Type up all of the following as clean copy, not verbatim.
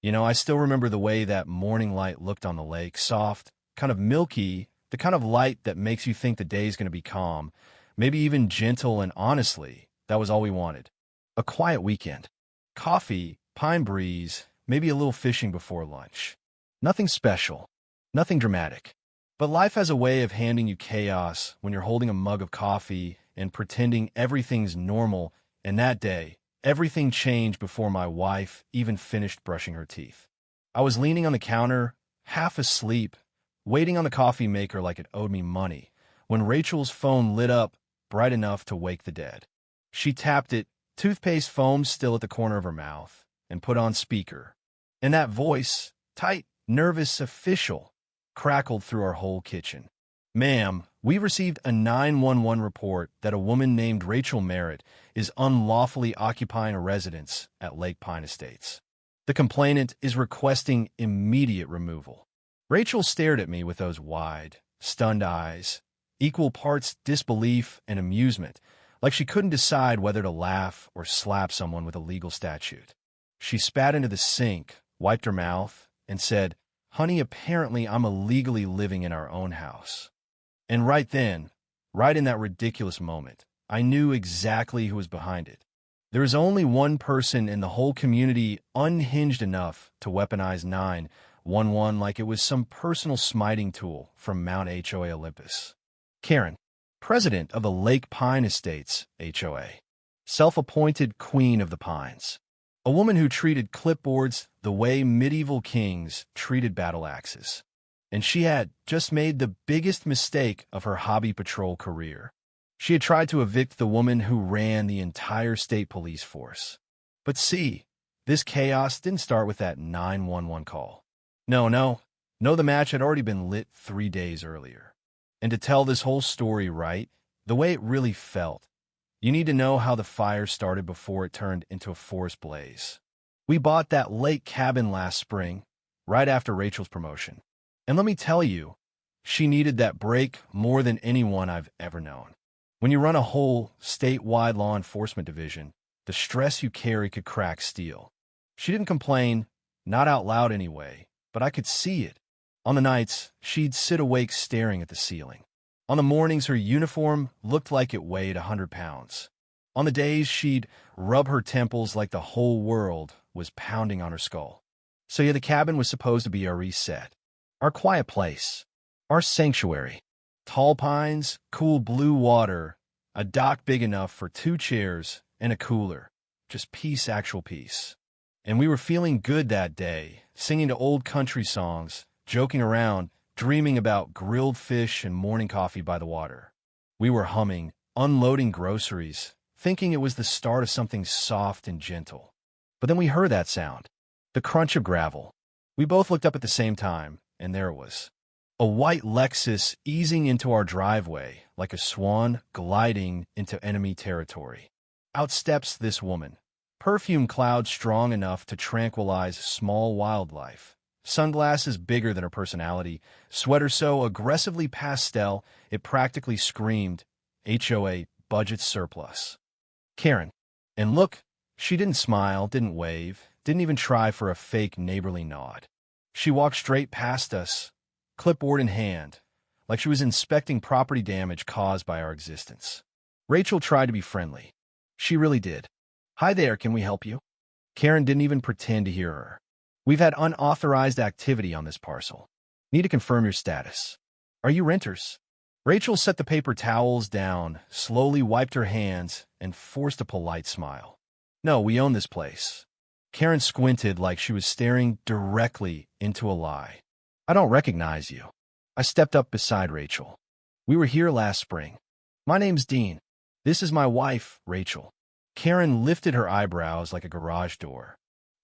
I still remember the way that morning light looked on the lake, soft, kind of milky, the kind of light that makes you think the day's going to be calm, maybe even gentle, and honestly, that was all we wanted. A quiet weekend. Coffee, pine breeze, maybe a little fishing before lunch. Nothing special, nothing dramatic. But life has a way of handing you chaos when you're holding a mug of coffee and pretending everything's normal, and that day, everything changed before my wife even finished brushing her teeth. I was leaning on the counter, half asleep, waiting on the coffee maker like it owed me money, when Rachel's phone lit up bright enough to wake the dead. She tapped it, toothpaste foam still at the corner of her mouth, and put on speaker. And that voice, tight, nervous, official, crackled through our whole kitchen. "Ma'am, we received a 911 report that a woman named Rachel Merritt is unlawfully occupying a residence at Lake Pine Estates. The complainant is requesting immediate removal." Rachel stared at me with those wide, stunned eyes, equal parts disbelief and amusement, like she couldn't decide whether to laugh or slap someone with a legal statute. She spat into the sink, wiped her mouth, and said, "Honey, apparently I'm illegally living in our own house." And right then, right in that ridiculous moment, I knew exactly who was behind it. There is only one person in the whole community unhinged enough to weaponize 911 like it was some personal smiting tool from Mount HOA Olympus. Karen, president of the Lake Pine Estates HOA, self-appointed queen of the pines. A woman who treated clipboards the way medieval kings treated battle axes. And she had just made the biggest mistake of her hobby patrol career. She had tried to evict the woman who ran the entire state police force. But see, this chaos didn't start with that 911 call. No, the match had already been lit 3 days earlier. And to tell this whole story right, the way it really felt, you need to know how the fire started before it turned into a forest blaze. We bought that lake cabin last spring, right after Rachel's promotion. And let me tell you, she needed that break more than anyone I've ever known. When you run a whole statewide law enforcement division, the stress you carry could crack steel. She didn't complain, not out loud anyway, but I could see it. On the nights, she'd sit awake staring at the ceiling. On the mornings, her uniform looked like it weighed 100 pounds. On the days, she'd rub her temples like the whole world was pounding on her skull. So yeah, the cabin was supposed to be our reset. Our quiet place, our sanctuary, tall pines, cool blue water, a dock big enough for 2 chairs and a cooler, just peace, actual peace. And we were feeling good that day, singing to old country songs, joking around, dreaming about grilled fish and morning coffee by the water. We were humming, unloading groceries, thinking it was the start of something soft and gentle. But then we heard that sound, the crunch of gravel. We both looked up at the same time. And there it was, a white Lexus easing into our driveway like a swan gliding into enemy territory. Out steps this woman, perfume cloud strong enough to tranquilize small wildlife, sunglasses bigger than her personality, sweater so aggressively pastel it practically screamed HOA budget surplus. Karen. And look, she didn't smile, didn't wave, didn't even try for a fake neighborly nod. She walked straight past us, clipboard in hand, like she was inspecting property damage caused by our existence. Rachel tried to be friendly. She really did. "Hi there, can we help you?" Karen didn't even pretend to hear her. "We've had unauthorized activity on this parcel. Need to confirm your status. Are you renters?" Rachel set the paper towels down, slowly wiped her hands, and forced a polite smile. "No, we own this place." Karen squinted like she was staring directly into a lie. "I don't recognize you." I stepped up beside Rachel. "We were here last spring. My name's Dean. This is my wife, Rachel." Karen lifted her eyebrows like a garage door.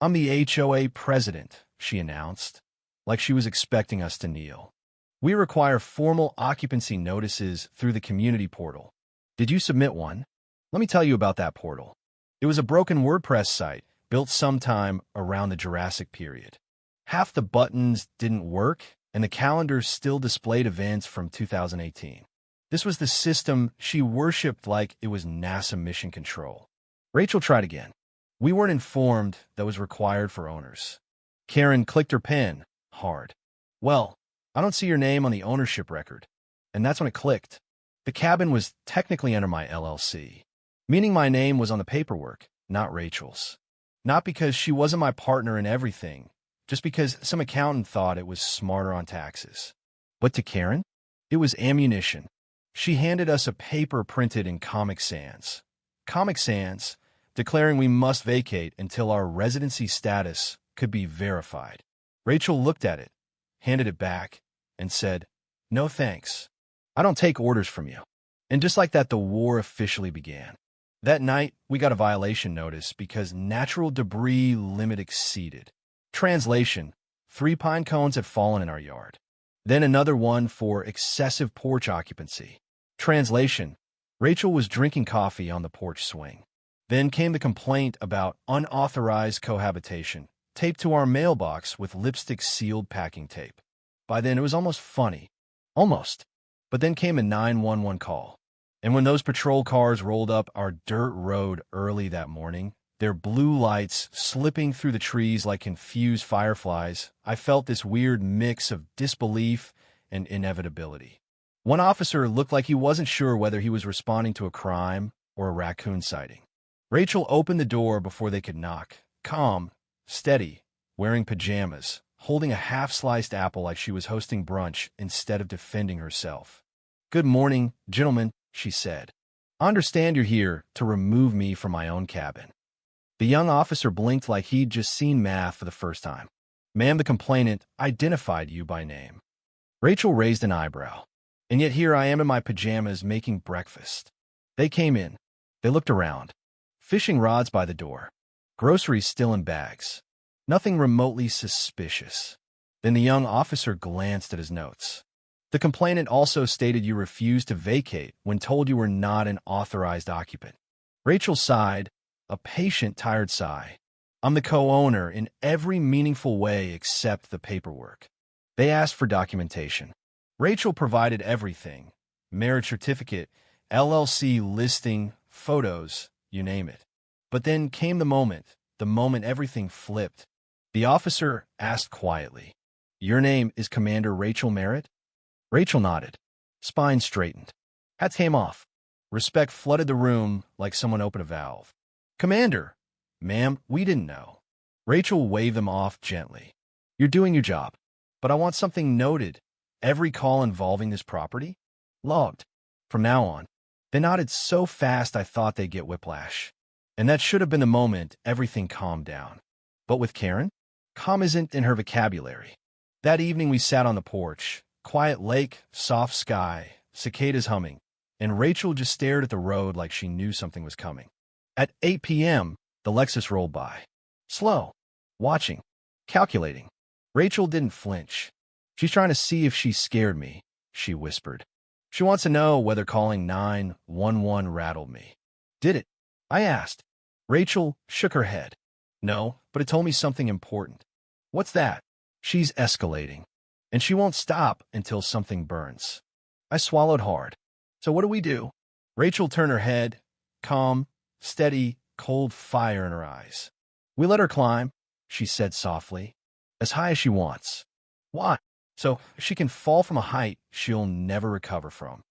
"I'm the HOA president," she announced, like she was expecting us to kneel. "We require formal occupancy notices through the community portal. Did you submit one?" Let me tell you about that portal. It was a broken WordPress site built sometime around the Jurassic period. Half the buttons didn't work, and the calendar still displayed events from 2018. This was the system she worshipped like it was NASA mission control. Rachel tried again. "We weren't informed that was required for owners." Karen clicked her pen hard. Well, I don't see your name on the ownership record. And that's when it clicked. The cabin was technically under my LLC, meaning my name was on the paperwork, not Rachel's. Not because she wasn't my partner in everything, just because some accountant thought it was smarter on taxes. But to Karen, it was ammunition. She handed us a paper printed in Comic Sans. Comic Sans, declaring we must vacate until our residency status could be verified. Rachel looked at it, handed it back, and said, "No thanks. I don't take orders from you." And just like that, the war officially began. That night, we got a violation notice because natural debris limit exceeded. Translation: 3 pine cones had fallen in our yard. Then another one for excessive porch occupancy. Translation: Rachel was drinking coffee on the porch swing. Then came the complaint about unauthorized cohabitation, taped to our mailbox with lipstick-sealed packing tape. By then, it was almost funny. Almost. But then came a 911 call. And when those patrol cars rolled up our dirt road early that morning, their blue lights slipping through the trees like confused fireflies, I felt this weird mix of disbelief and inevitability. One officer looked like he wasn't sure whether he was responding to a crime or a raccoon sighting. Rachel opened the door before they could knock, calm, steady, wearing pajamas, holding a half-sliced apple like she was hosting brunch instead of defending herself. "Good morning, gentlemen," she said. "I understand you're here to remove me from my own cabin." The young officer blinked like he'd just seen math for the first time. "Ma'am, the complainant identified you by name." Rachel raised an eyebrow. "And yet here I am in my pajamas making breakfast." They came in. They looked around. Fishing rods by the door. Groceries still in bags. Nothing remotely suspicious. Then the young officer glanced at his notes. "The complainant also stated you refused to vacate when told you were not an authorized occupant." Rachel sighed, a patient, tired sigh. "I'm the co-owner in every meaningful way except the paperwork." They asked for documentation. Rachel provided everything: marriage certificate, LLC listing, photos, you name it. But then came the moment everything flipped. The officer asked quietly, "Your name is Commander Rachel Merritt?" Rachel nodded. Spine straightened. Hats came off. Respect flooded the room like someone opened a valve. "Commander!" "Ma'am, we didn't know." Rachel waved them off gently. "You're doing your job. But I want something noted. Every call involving this property? Logged. From now on." They nodded so fast I thought they'd get whiplash. And that should have been the moment everything calmed down. But with Karen, calm isn't in her vocabulary. That evening we sat on the porch. Quiet lake, soft sky, cicadas humming, and Rachel just stared at the road like she knew something was coming. At 8 p.m., the Lexus rolled by. Slow. Watching. Calculating. Rachel didn't flinch. "She's trying to see if she scared me," she whispered. "She wants to know whether calling 911 rattled me." "Did it?" I asked. Rachel shook her head. "No, but it told me something important." "What's that?" "She's escalating. And she won't stop until something burns." I swallowed hard. "So what do we do?" Rachel turned her head, calm, steady, cold fire in her eyes. "We let her climb," she said softly, "as high as she wants." "Why?" "So she can fall from a height she'll never recover from."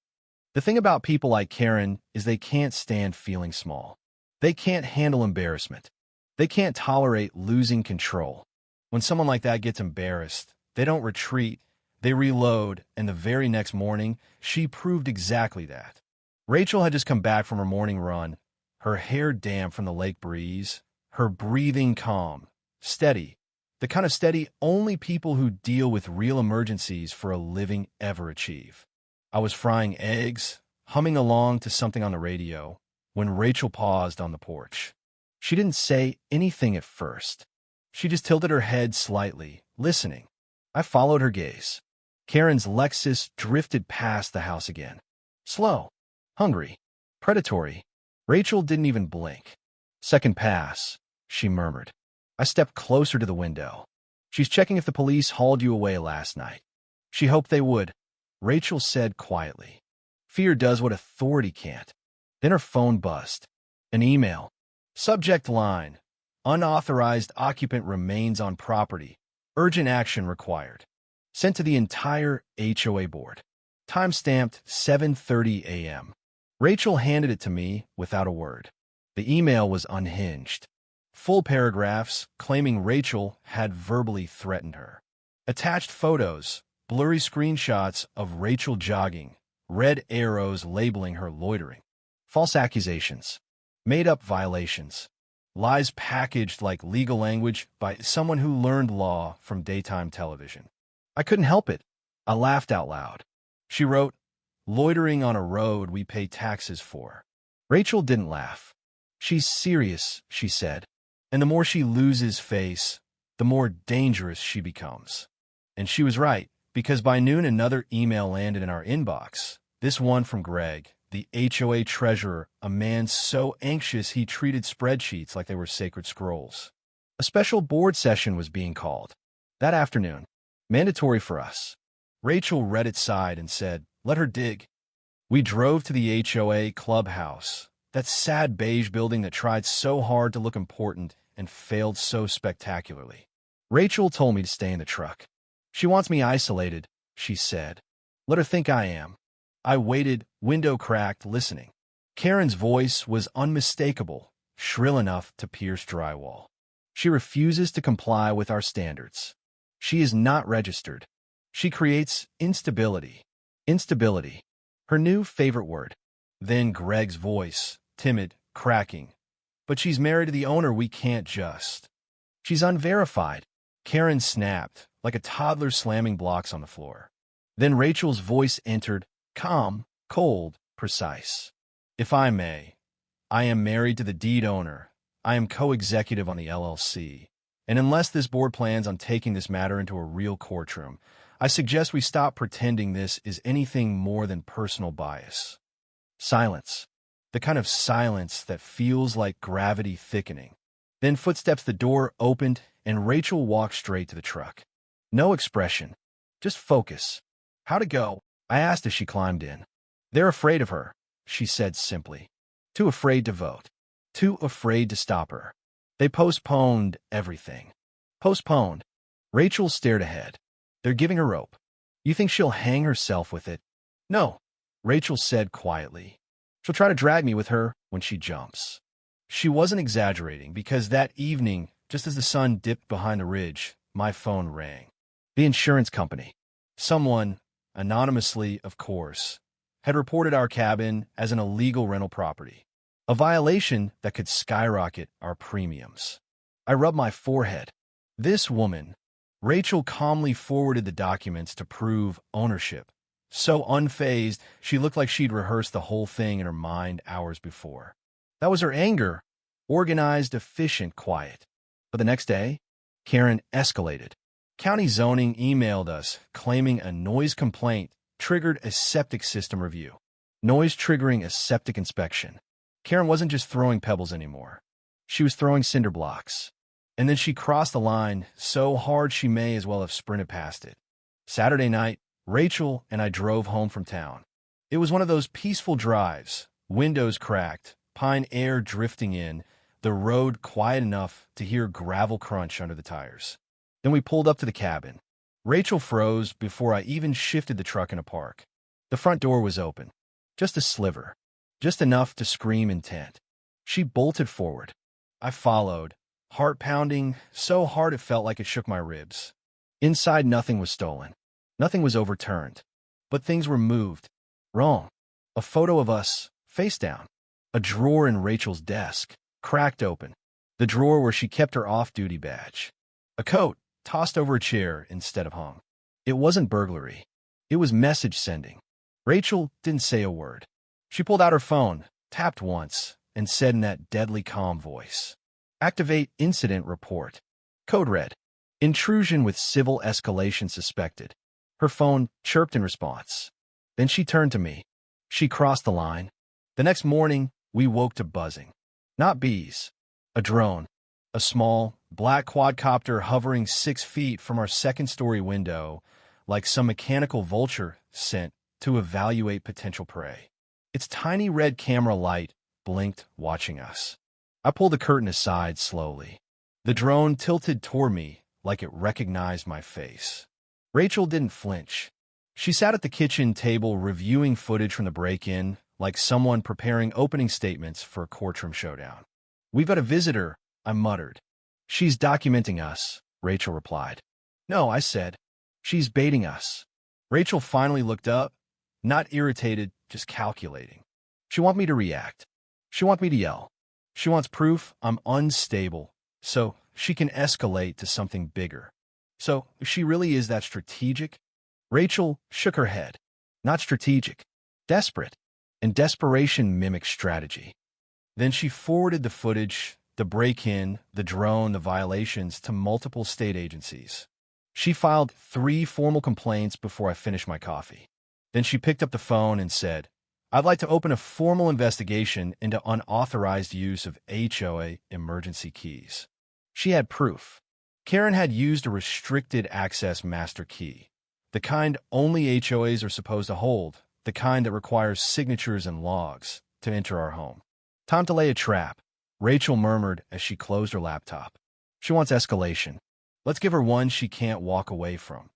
The thing about people like Karen is they can't stand feeling small. They can't handle embarrassment. They can't tolerate losing control. When someone like that gets embarrassed, they don't retreat, they reload, and the very next morning, she proved exactly that. Rachel had just come back from her morning run, her hair damp from the lake breeze, her breathing calm, steady, the kind of steady only people who deal with real emergencies for a living ever achieve. I was frying eggs, humming along to something on the radio, when Rachel paused on the porch. She didn't say anything at first. She just tilted her head slightly, listening. I followed her gaze. Karen's Lexus drifted past the house again. Slow, hungry, predatory. Rachel didn't even blink. "Second pass," she murmured. I stepped closer to the window. "She's checking if the police hauled you away last night." She hoped they would. Rachel said quietly. "Fear does what authority can't." Then her phone buzzed. An email. Subject line: "Unauthorized occupant remains on property. Urgent action required. Sent to the entire HOA board. Time-stamped 7:30 a.m. Rachel handed it to me without a word. The email was unhinged. Full paragraphs claiming Rachel had verbally threatened her. Attached photos, blurry screenshots of Rachel jogging, red arrows labeling her loitering. False accusations. Made-up violations. Lies packaged like legal language by someone who learned law from daytime television. I couldn't help it. I laughed out loud. She wrote, "Loitering on a road we pay taxes for." Rachel didn't laugh. "She's serious," she said. "And the more she loses face, the more dangerous she becomes." And she was right, because by noon another email landed in our inbox. This one from Greg, the HOA treasurer, a man so anxious he treated spreadsheets like they were sacred scrolls. A special board session was being called. That afternoon. Mandatory for us. Rachel read it, sighed, and said, "Let her dig." We drove to the HOA clubhouse, that sad beige building that tried so hard to look important and failed so spectacularly. Rachel told me to stay in the truck. "She wants me isolated," she said. "Let her think I am." I waited, window cracked, listening. Karen's voice was unmistakable, shrill enough to pierce drywall. "She refuses to comply with our standards. She is not registered. She creates instability." Instability. Her new favorite word. Then Greg's voice, timid, cracking. "But she's married to the owner, we can't just." "She's unverified." Karen snapped, like a toddler slamming blocks on the floor. Then Rachel's voice entered, calm, cold, precise. "If I may, I am married to the deed owner. I am co-executive on the LLC. And unless this board plans on taking this matter into a real courtroom, I suggest we stop pretending this is anything more than personal bias." Silence. The kind of silence that feels like gravity thickening. Then footsteps, the door opened, and Rachel walked straight to the truck. No expression. Just focus. "How'd it go?" I asked as she climbed in. "They're afraid of her," she said simply. "Too afraid to vote. Too afraid to stop her. They postponed everything." Postponed. Rachel stared ahead. "They're giving her rope. You think she'll hang herself with it?" "No," Rachel said quietly. "She'll try to drag me with her when she jumps." She wasn't exaggerating, because that evening, just as the sun dipped behind the ridge, my phone rang. The insurance company. Someone, anonymously of course, had reported our cabin as an illegal rental property, a violation that could skyrocket our premiums. I rubbed my forehead. This woman. Rachel calmly forwarded the documents to prove ownership. So unfazed, she looked like she'd rehearsed the whole thing in her mind hours before. That was her anger. Organized, efficient, quiet. But the next day, Karen escalated. County zoning emailed us, claiming a noise complaint triggered a septic system review. Noise triggering a septic inspection. Karen wasn't just throwing pebbles anymore. She was throwing cinder blocks. And then she crossed the line so hard she may as well have sprinted past it. Saturday night, Rachel and I drove home from town. It was one of those peaceful drives, windows cracked, pine air drifting in, the road quiet enough to hear gravel crunch under the tires. Then we pulled up to the cabin. Rachel froze before I even shifted the truck in a park. The front door was open. Just a sliver. Just enough to scream intent. She bolted forward. I followed, heart pounding so hard it felt like it shook my ribs. Inside, nothing was stolen. Nothing was overturned. But things were moved. Wrong. A photo of us, face down. A drawer in Rachel's desk, cracked open. The drawer where she kept her off-duty badge. A coat, tossed over a chair instead of hung. It wasn't burglary. It was message sending. Rachel didn't say a word. She pulled out her phone, tapped once, and said in that deadly calm voice, "Activate incident report." Code red. Intrusion with civil escalation suspected. Her phone chirped in response. Then she turned to me. She crossed the line. The next morning, we woke to buzzing. Not bees. A drone. A small, black quadcopter hovering 6 feet from our second-story window, like some mechanical vulture sent to evaluate potential prey. Its tiny red camera light blinked, watching us. I pulled the curtain aside slowly. The drone tilted toward me, like it recognized my face. Rachel didn't flinch. She sat at the kitchen table reviewing footage from the break-in, like someone preparing opening statements for a courtroom showdown. "We've got a visitor," I muttered. "She's documenting us," Rachel replied. "No," I said. "She's baiting us." Rachel finally looked up, not irritated, just calculating. She wants me to react. She wants me to yell. She wants proof I'm unstable, so she can escalate to something bigger. So she really is that strategic? Rachel shook her head. Not strategic. Desperate. And desperation mimics strategy. Then she forwarded the footage, the break-in, the drone, the violations to multiple state agencies. She filed 3 formal complaints before I finished my coffee. Then she picked up the phone and said, "I'd like to open a formal investigation into unauthorized use of HOA emergency keys." She had proof. Karen had used a restricted access master key, the kind only HOAs are supposed to hold, the kind that requires signatures and logs to enter our home. "Time to lay a trap," Rachel murmured as she closed her laptop. "She wants escalation. Let's give her one she can't walk away from."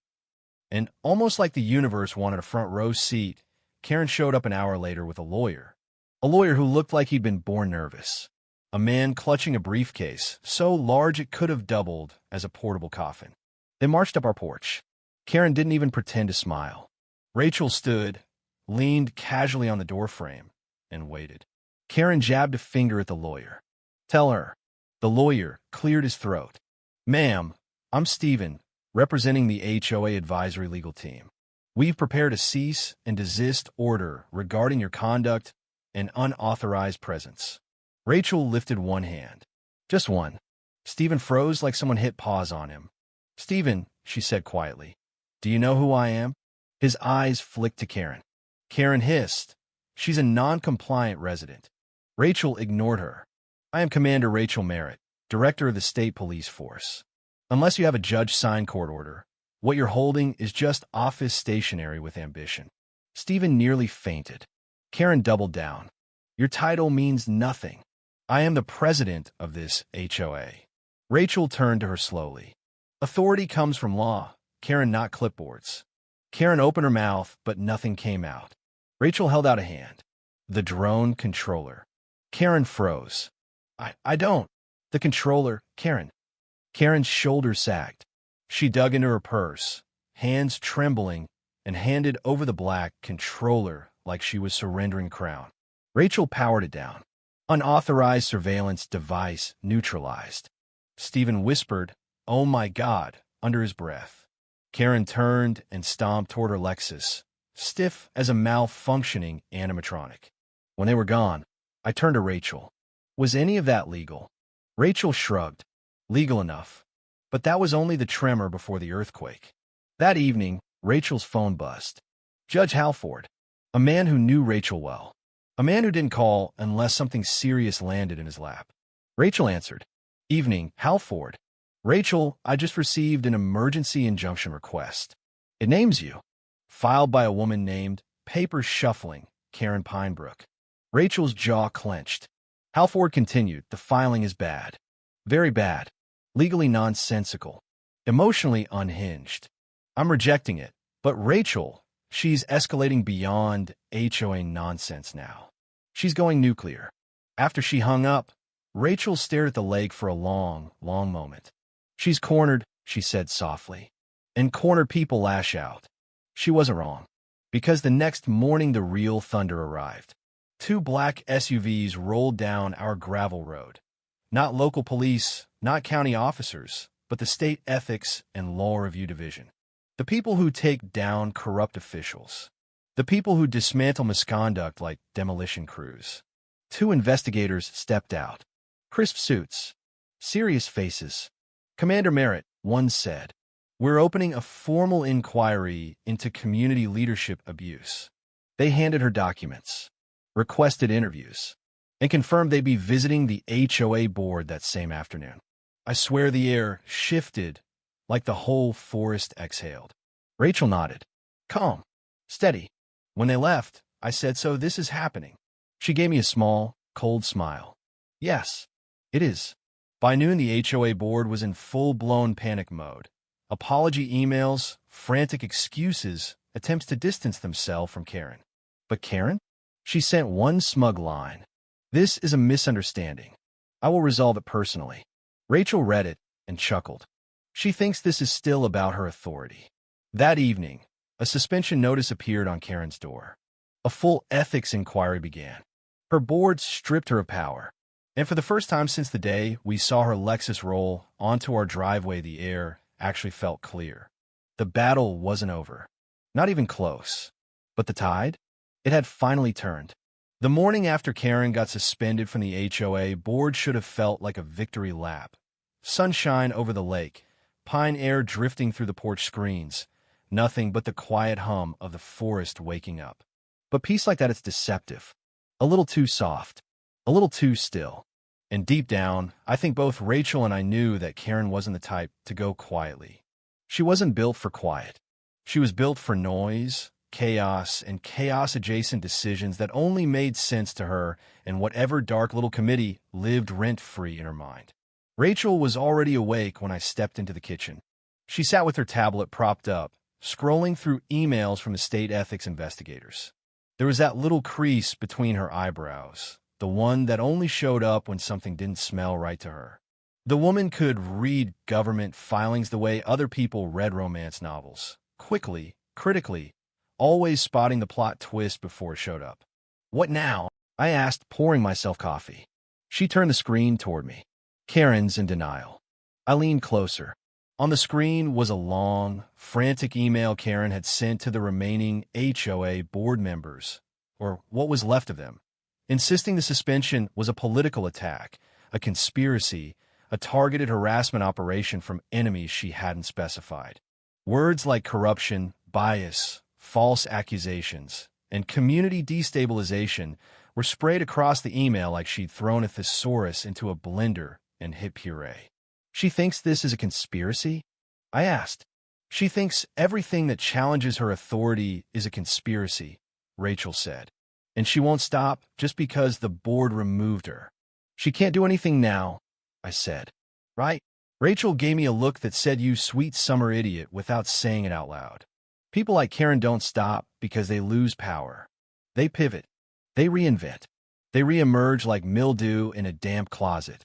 And almost like the universe wanted a front row seat, Karen showed up an hour later with a lawyer. A lawyer who looked like he'd been born nervous. A man clutching a briefcase, so large it could have doubled as a portable coffin. They marched up our porch. Karen didn't even pretend to smile. Rachel stood, leaned casually on the doorframe, and waited. Karen jabbed a finger at the lawyer. "Tell her." The lawyer cleared his throat. "Ma'am, I'm Stephen, representing the HOA advisory legal team. We've prepared a cease and desist order regarding your conduct and unauthorized presence." Rachel lifted one hand. Just one. Stephen froze like someone hit pause on him. "Stephen," she said quietly, "do you know who I am?" His eyes flicked to Karen. Karen hissed. "She's a non-compliant resident." Rachel ignored her. "I am Commander Rachel Merritt, Director of the State Police Force. Unless you have a judge-signed court order, what you're holding is just office stationery with ambition." Stephen nearly fainted. Karen doubled down. "Your title means nothing. I am the president of this HOA." Rachel turned to her slowly. "Authority comes from law, Karen, not clipboards." Karen opened her mouth, but nothing came out. Rachel held out a hand. "The drone controller." Karen froze. I don't." "The controller, Karen." Karen's shoulders sagged. She dug into her purse, hands trembling, and handed over the black controller like she was surrendering crown. Rachel powered it down. "Unauthorized surveillance device neutralized." Stephen whispered, "Oh my God," under his breath. Karen turned and stomped toward her Lexus, stiff as a malfunctioning animatronic. When they were gone, I turned to Rachel. "Was any of that legal?" Rachel shrugged. "Legal enough. But that was only the tremor before the earthquake." That evening, Rachel's phone buzzed. Judge Halford, a man who knew Rachel well. A man who didn't call unless something serious landed in his lap. Rachel answered. "Evening, Halford." "Rachel, I just received an emergency injunction request. It names you. Filed by a woman named, papers shuffling, Karen Pinebrook." Rachel's jaw clenched. Halford continued, "The filing is bad. Very bad. Legally nonsensical. Emotionally unhinged. I'm rejecting it. But Rachel, she's escalating beyond HOA nonsense now. She's going nuclear." After she hung up, Rachel stared at the lake for a long, long moment. "She's cornered," she said softly. "And cornered people lash out." She wasn't wrong. Because the next morning the real thunder arrived. 2 black SUVs rolled down our gravel road. Not local police, not county officers, but the State Ethics and Law Review Division. The people who take down corrupt officials. The people who dismantle misconduct like demolition crews. 2 investigators stepped out. Crisp suits. Serious faces. "Commander Merritt," one said, "we're opening a formal inquiry into community leadership abuse." They handed her documents, requested interviews, and confirmed they'd be visiting the HOA board that same afternoon. I swear the air shifted like the whole forest exhaled. Rachel nodded. "Calm. Steady." When they left, I said, "So this is happening?" She gave me a small, cold smile. "Yes, it is." By noon, the HOA board was in full-blown panic mode. Apology emails, frantic excuses, attempts to distance themselves from Karen. But Karen? She sent one smug line. "This is a misunderstanding. I will resolve it personally." Rachel read it and chuckled. She thinks this is still about her authority. That evening, a suspension notice appeared on Karen's door. A full ethics inquiry began. Her board stripped her of power. And for the first time since the day we saw her Lexus roll onto our driveway, the air actually felt clear. The battle wasn't over. Not even close. But the tide? It had finally turned. The morning after Karen got suspended from the HOA, board should have felt like a victory lap. Sunshine over the lake, pine air drifting through the porch screens, nothing but the quiet hum of the forest waking up. But peace like that is deceptive. A little too soft. A little too still. And deep down, I think both Rachel and I knew that Karen wasn't the type to go quietly. She wasn't built for quiet. She was built for noise, chaos, and chaos-adjacent decisions that only made sense to her and whatever dark little committee lived rent-free in her mind. Rachel was already awake when I stepped into the kitchen. She sat with her tablet propped up, scrolling through emails from the state ethics investigators. There was that little crease between her eyebrows, the one that only showed up when something didn't smell right to her. The woman could read government filings the way other people read romance novels, quickly, critically, always spotting the plot twist before it showed up. "What now?" I asked, pouring myself coffee. She turned the screen toward me. Karen's in denial. I leaned closer. On the screen was a long, frantic email Karen had sent to the remaining HOA board members, or what was left of them, insisting the suspension was a political attack, a conspiracy, a targeted harassment operation from enemies she hadn't specified. Words like corruption, bias, false accusations, and community destabilization were sprayed across the email like she'd thrown a thesaurus into a blender and hit puree. "She thinks this is a conspiracy?" I asked. "She thinks everything that challenges her authority is a conspiracy," Rachel said. "And she won't stop just because the board removed her." "She can't do anything now," I said. "Right?" Rachel gave me a look that said, "You sweet summer idiot," without saying it out loud. People like Karen don't stop because they lose power. They pivot. They reinvent. They reemerge like mildew in a damp closet.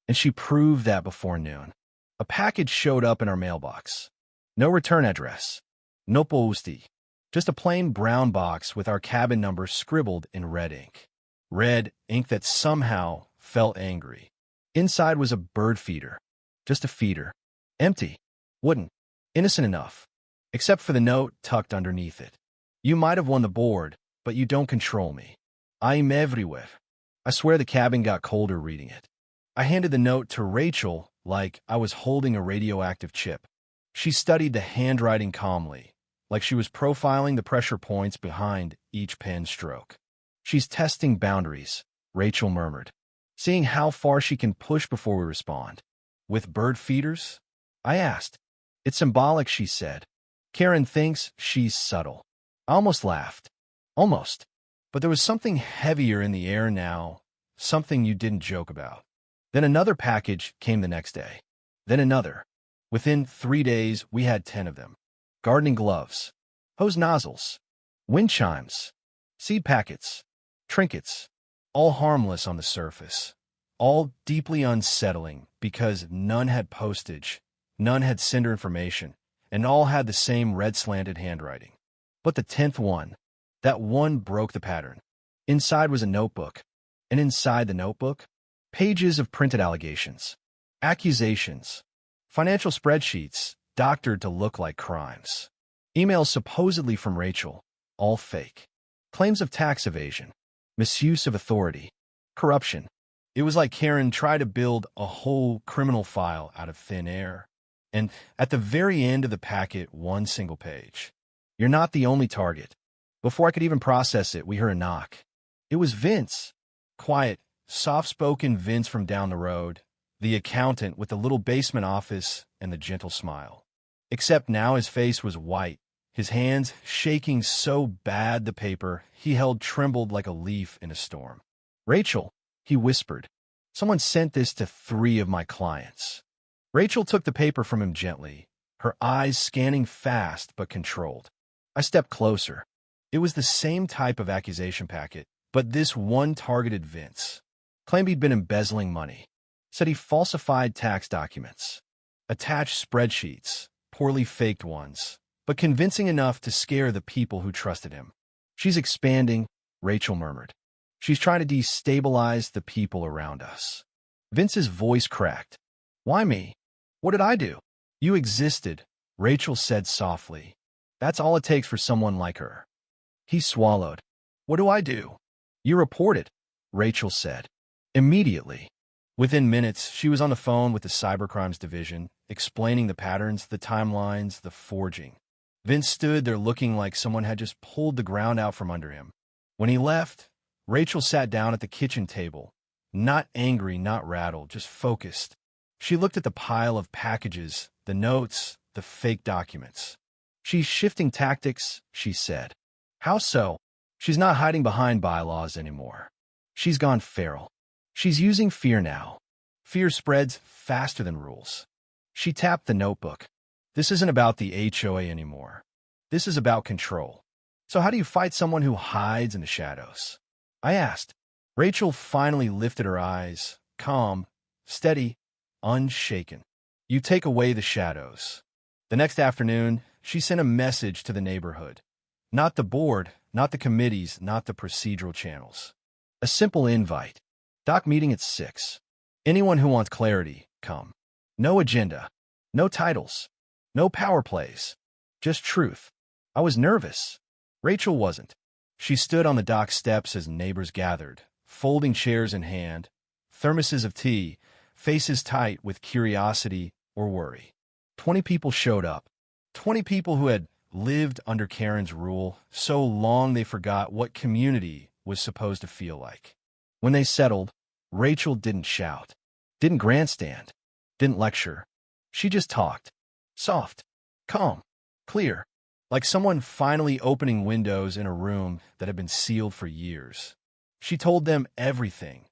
And she proved that before noon. A package showed up in our mailbox. No return address. No posti. Just a plain brown box with our cabin number scribbled in red ink. Red ink that somehow felt angry. Inside was a bird feeder. Just a feeder. Empty. Wooden. Innocent enough. Except for the note tucked underneath it. "You might have won the board, but you don't control me. I'm everywhere." I swear the cabin got colder reading it. I handed the note to Rachel like I was holding a radioactive chip. She studied the handwriting calmly, like she was profiling the pressure points behind each pen stroke. "She's testing boundaries," Rachel murmured, "seeing how far she can push before we respond." "With bird feeders?" I asked. "It's symbolic," she said. "Karen thinks she's subtle." I almost laughed. Almost. But there was something heavier in the air now, something you didn't joke about. Then another package came the next day. Then another. Within 3 days, we had 10 of them. Gardening gloves, hose nozzles, wind chimes, seed packets, trinkets, all harmless on the surface, all deeply unsettling because none had postage, none had sender information, and all had the same red-slanted handwriting. But the 10th one, that one broke the pattern. Inside was a notebook, and inside the notebook, pages of printed allegations, accusations, financial spreadsheets doctored to look like crimes, emails supposedly from Rachel, all fake, claims of tax evasion, misuse of authority, corruption. It was like Karen tried to build a whole criminal file out of thin air. And at the very end of the packet, one single page. "You're not the only target." Before I could even process it, we heard a knock. It was Vince. Quiet, soft-spoken Vince from down the road, the accountant with the little basement office and the gentle smile. Except now his face was white, his hands shaking so bad the paper he held trembled like a leaf in a storm. "Rachel," he whispered, Someone sent this to 3 of my clients. Rachel took the paper from him gently, her eyes scanning fast but controlled. I stepped closer. It was the same type of accusation packet, but this one targeted Vince. Claimed he'd been embezzling money. Said he falsified tax documents. Attached spreadsheets, poorly faked ones, but convincing enough to scare the people who trusted him. She's expanding, Rachel murmured. She's trying to destabilize the people around us. Vince's voice cracked. Why me? What did I do? You existed, Rachel said softly. That's all it takes for someone like her. He swallowed. What do I do? You reported, Rachel said. Immediately. Within minutes, she was on the phone with the Cybercrimes Division, explaining the patterns, the timelines, the forging. Vince stood there looking like someone had just pulled the ground out from under him. When he left, Rachel sat down at the kitchen table, not angry, not rattled, just focused. She looked at the pile of packages, the notes, the fake documents. She's shifting tactics, she said. How so? She's not hiding behind bylaws anymore. She's gone feral. She's using fear now. Fear spreads faster than rules. She tapped the notebook. This isn't about the HOA anymore. This is about control. So how do you fight someone who hides in the shadows? I asked. Rachel finally lifted her eyes, calm, steady, unshaken. You take away the shadows. The next afternoon, she sent a message to the neighborhood. Not the board, not the committees, not the procedural channels. A simple invite. Doc meeting at 6. Anyone who wants clarity, come. No agenda. No titles. No power plays. Just truth. I was nervous. Rachel wasn't. She stood on the dock steps as neighbors gathered, folding chairs in hand, thermoses of tea, faces tight with curiosity or worry. 20 people showed up. 20 people who had lived under Karen's rule so long they forgot what community was supposed to feel like. When they settled, Rachel didn't shout, didn't grandstand, didn't lecture. She just talked. Soft, calm, clear, like someone finally opening windows in a room that had been sealed for years. She told them everything,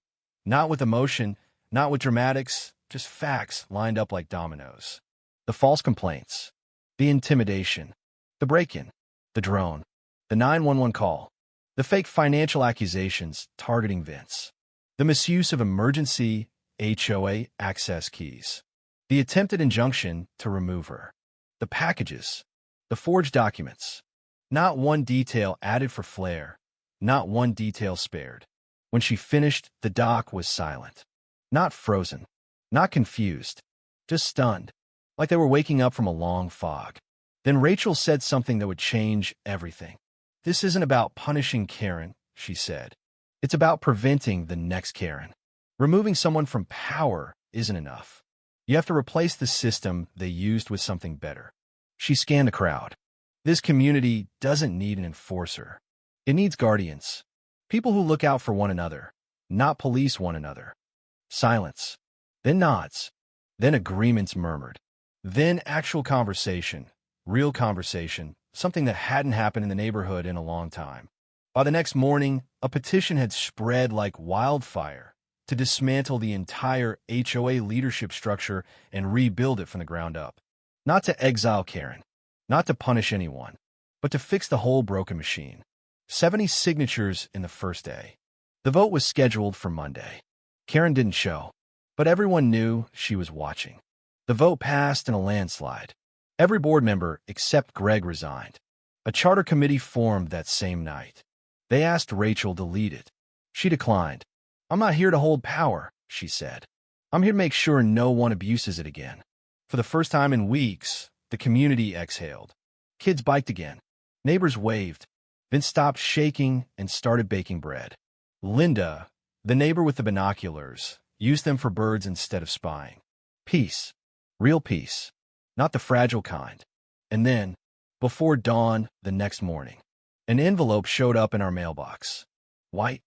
not with emotion, not with dramatics, just facts lined up like dominoes. The false complaints, the intimidation, the break-in, the drone, the 911 call, the fake financial accusations targeting Vince, the misuse of emergency HOA access keys, the attempted injunction to remove her, the packages, the forged documents. Not one detail added for flair, not one detail spared. When she finished, the doc was silent. Not frozen, not confused, just stunned, like they were waking up from a long fog. Then Rachel said something that would change everything. This isn't about punishing Karen, she said. It's about preventing the next Karen. Removing someone from power isn't enough. You have to replace the system they used with something better. She scanned the crowd. This community doesn't need an enforcer. It needs guardians. People who look out for one another, not police one another. Silence. Then nods. Then agreements murmured. Then actual conversation. Real conversation. Something that hadn't happened in the neighborhood in a long time. By the next morning, a petition had spread like wildfire to dismantle the entire HOA leadership structure and rebuild it from the ground up. Not to exile Karen, not to punish anyone, but to fix the whole broken machine. 70 signatures in the first day. The vote was scheduled for Monday. Karen didn't show, but everyone knew she was watching. The vote passed in a landslide. Every board member except Greg resigned. A charter committee formed that same night. They asked Rachel to lead it. She declined. I'm not here to hold power, she said. I'm here to make sure no one abuses it again. For the first time in weeks, the community exhaled. Kids biked again. Neighbors waved. Vince stopped shaking and started baking bread. Linda, the neighbor with the binoculars, used them for birds instead of spying. Peace. Real peace. Not the fragile kind. And then, before dawn the next morning, an envelope showed up in our mailbox. White,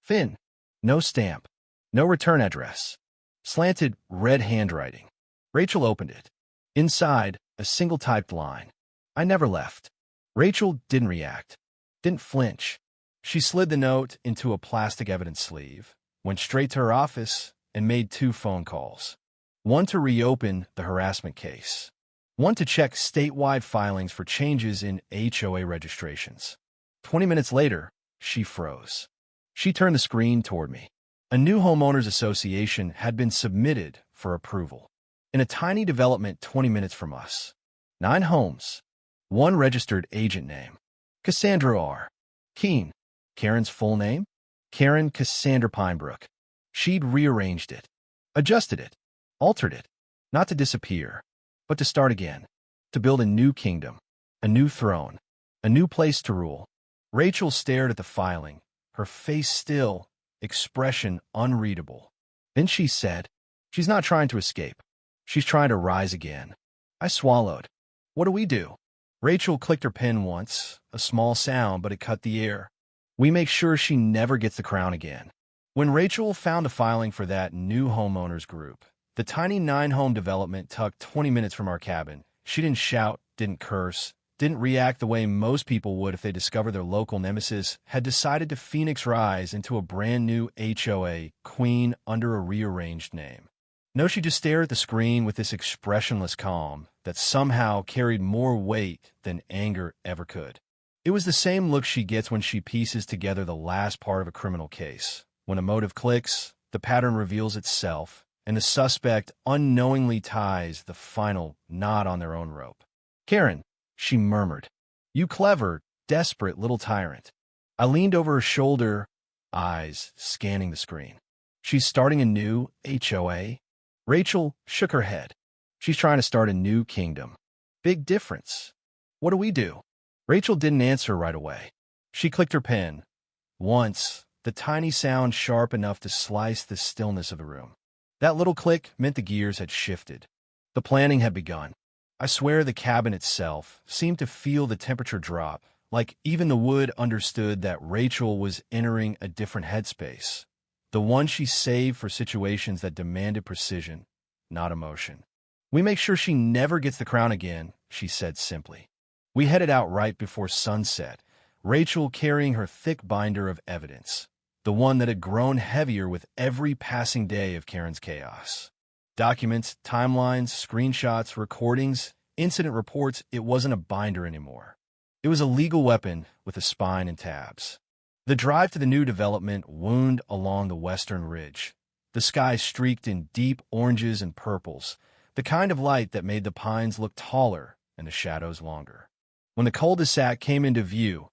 thin, no stamp, no return address. Slanted red handwriting. Rachel opened it. Inside, a single typed line. I never left. Rachel didn't react. Didn't flinch. She slid the note into a plastic evidence sleeve, went straight to her office, and made 2 phone calls. One to reopen the harassment case. One to check statewide filings for changes in HOA registrations. 20 minutes later, she froze. She turned the screen toward me. A new homeowners association had been submitted for approval. In a tiny development 20 minutes from us. 9 homes. 1 registered agent name. Cassandra R. Keene. Karen's full name? Karen Cassandra Pinebrook. She'd rearranged it. Adjusted it. Altered it. Not to disappear, but to start again. To build a new kingdom. A new throne. A new place to rule. Rachel stared at the filing, her face still, expression unreadable. Then she said, "She's not trying to escape. She's trying to rise again." I swallowed. "What do we do?" Rachel clicked her pen once, a small sound, but it cut the air. "We make sure she never gets the crown again." When Rachel found a filing for that new homeowners group, the tiny 9-home development tucked 20 minutes from our cabin, she didn't shout, didn't curse, didn't react the way most people would if they discovered their local nemesis had decided to phoenix rise into a brand new HOA queen under a rearranged name. No, she just stared at the screen with this expressionless calm that somehow carried more weight than anger ever could. It was the same look she gets when she pieces together the last part of a criminal case. When a motive clicks, the pattern reveals itself, and the suspect unknowingly ties the final knot on their own rope. "Karen," she murmured. "You clever, desperate little tyrant." I leaned over her shoulder, eyes scanning the screen. "She's starting a new HOA?" Rachel shook her head. "She's trying to start a new kingdom." "Big difference. What do we do?" Rachel didn't answer right away. She clicked her pen. Once, the tiny sound sharp enough to slice the stillness of the room. That little click meant the gears had shifted. The planning had begun. I swear the cabin itself seemed to feel the temperature drop, like even the wood understood that Rachel was entering a different headspace, the one she saved for situations that demanded precision, not emotion. "We make sure she never gets the crown again," she said simply. We headed out right before sunset, Rachel carrying her thick binder of evidence, the one that had grown heavier with every passing day of Karen's chaos. Documents, timelines, screenshots, recordings, incident reports. It wasn't a binder anymore. It was a legal weapon with a spine and tabs. The drive to the new development wound along the western ridge. The sky streaked in deep oranges and purples, the kind of light that made the pines look taller and the shadows longer. When the cul-de-sac came into view,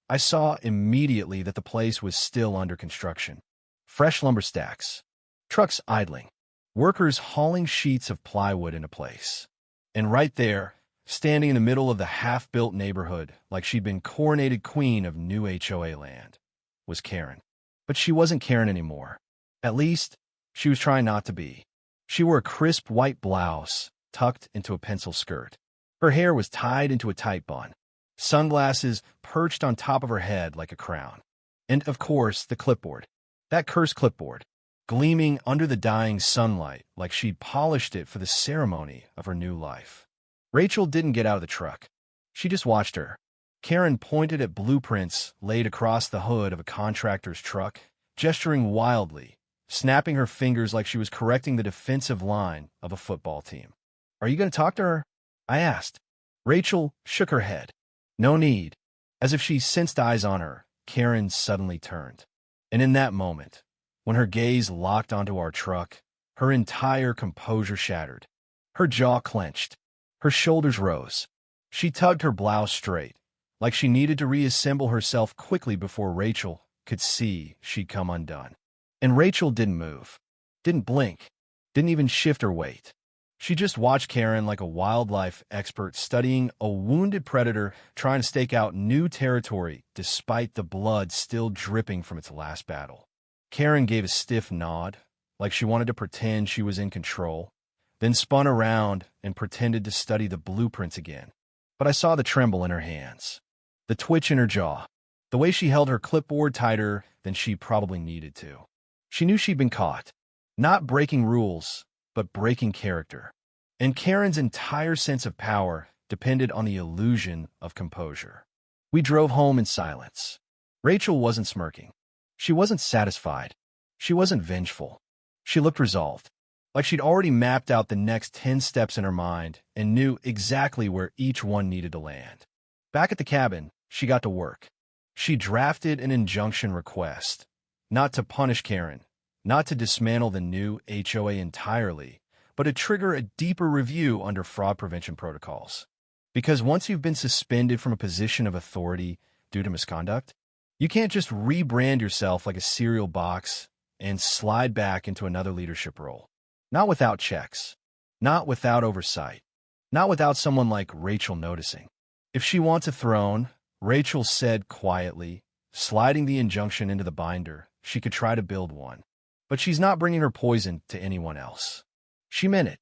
I saw immediately that the place was still under construction. Fresh lumber stacks, trucks idling, workers hauling sheets of plywood into place. And right there, standing in the middle of the half-built neighborhood like she'd been coronated queen of new HOA land, was Karen. But she wasn't Karen anymore. At least, she was trying not to be. She wore a crisp white blouse tucked into a pencil skirt. Her hair was tied into a tight bun. Sunglasses perched on top of her head like a crown. And, of course, the clipboard. That cursed clipboard, gleaming under the dying sunlight like she'd polished it for the ceremony of her new life. Rachel didn't get out of the truck. She just watched her. Karen pointed at blueprints laid across the hood of a contractor's truck, gesturing wildly, snapping her fingers like she was correcting the defensive line of a football team. "Are you going to talk to her?" I asked. Rachel shook her head. "No need." As if she sensed eyes on her, Karen suddenly turned. And in that moment, when her gaze locked onto our truck, her entire composure shattered. Her jaw clenched. Her shoulders rose. She tugged her blouse straight, like she needed to reassemble herself quickly before Rachel could see she'd come undone. And Rachel didn't move, didn't blink, didn't even shift her weight. She just watched Karen like a wildlife expert studying a wounded predator trying to stake out new territory despite the blood still dripping from its last battle. Karen gave a stiff nod, like she wanted to pretend she was in control, then spun around and pretended to study the blueprints again. But I saw the tremble in her hands, the twitch in her jaw, the way she held her clipboard tighter than she probably needed to. She knew she'd been caught, not breaking rules, but breaking character. And Karen's entire sense of power depended on the illusion of composure. We drove home in silence. Rachel wasn't smirking. She wasn't satisfied. She wasn't vengeful. She looked resolved, like she'd already mapped out the next 10 steps in her mind and knew exactly where each one needed to land. Back at the cabin, she got to work. She drafted an injunction request, not to punish Karen, not to dismantle the new HOA entirely, but to trigger a deeper review under fraud prevention protocols. Because once you've been suspended from a position of authority due to misconduct, you can't just rebrand yourself like a cereal box and slide back into another leadership role. Not without checks, not without oversight, not without someone like Rachel noticing. If she wants a throne, Rachel said quietly, sliding the injunction into the binder, she could try to build one. But she's not bringing her poison to anyone else. She meant it.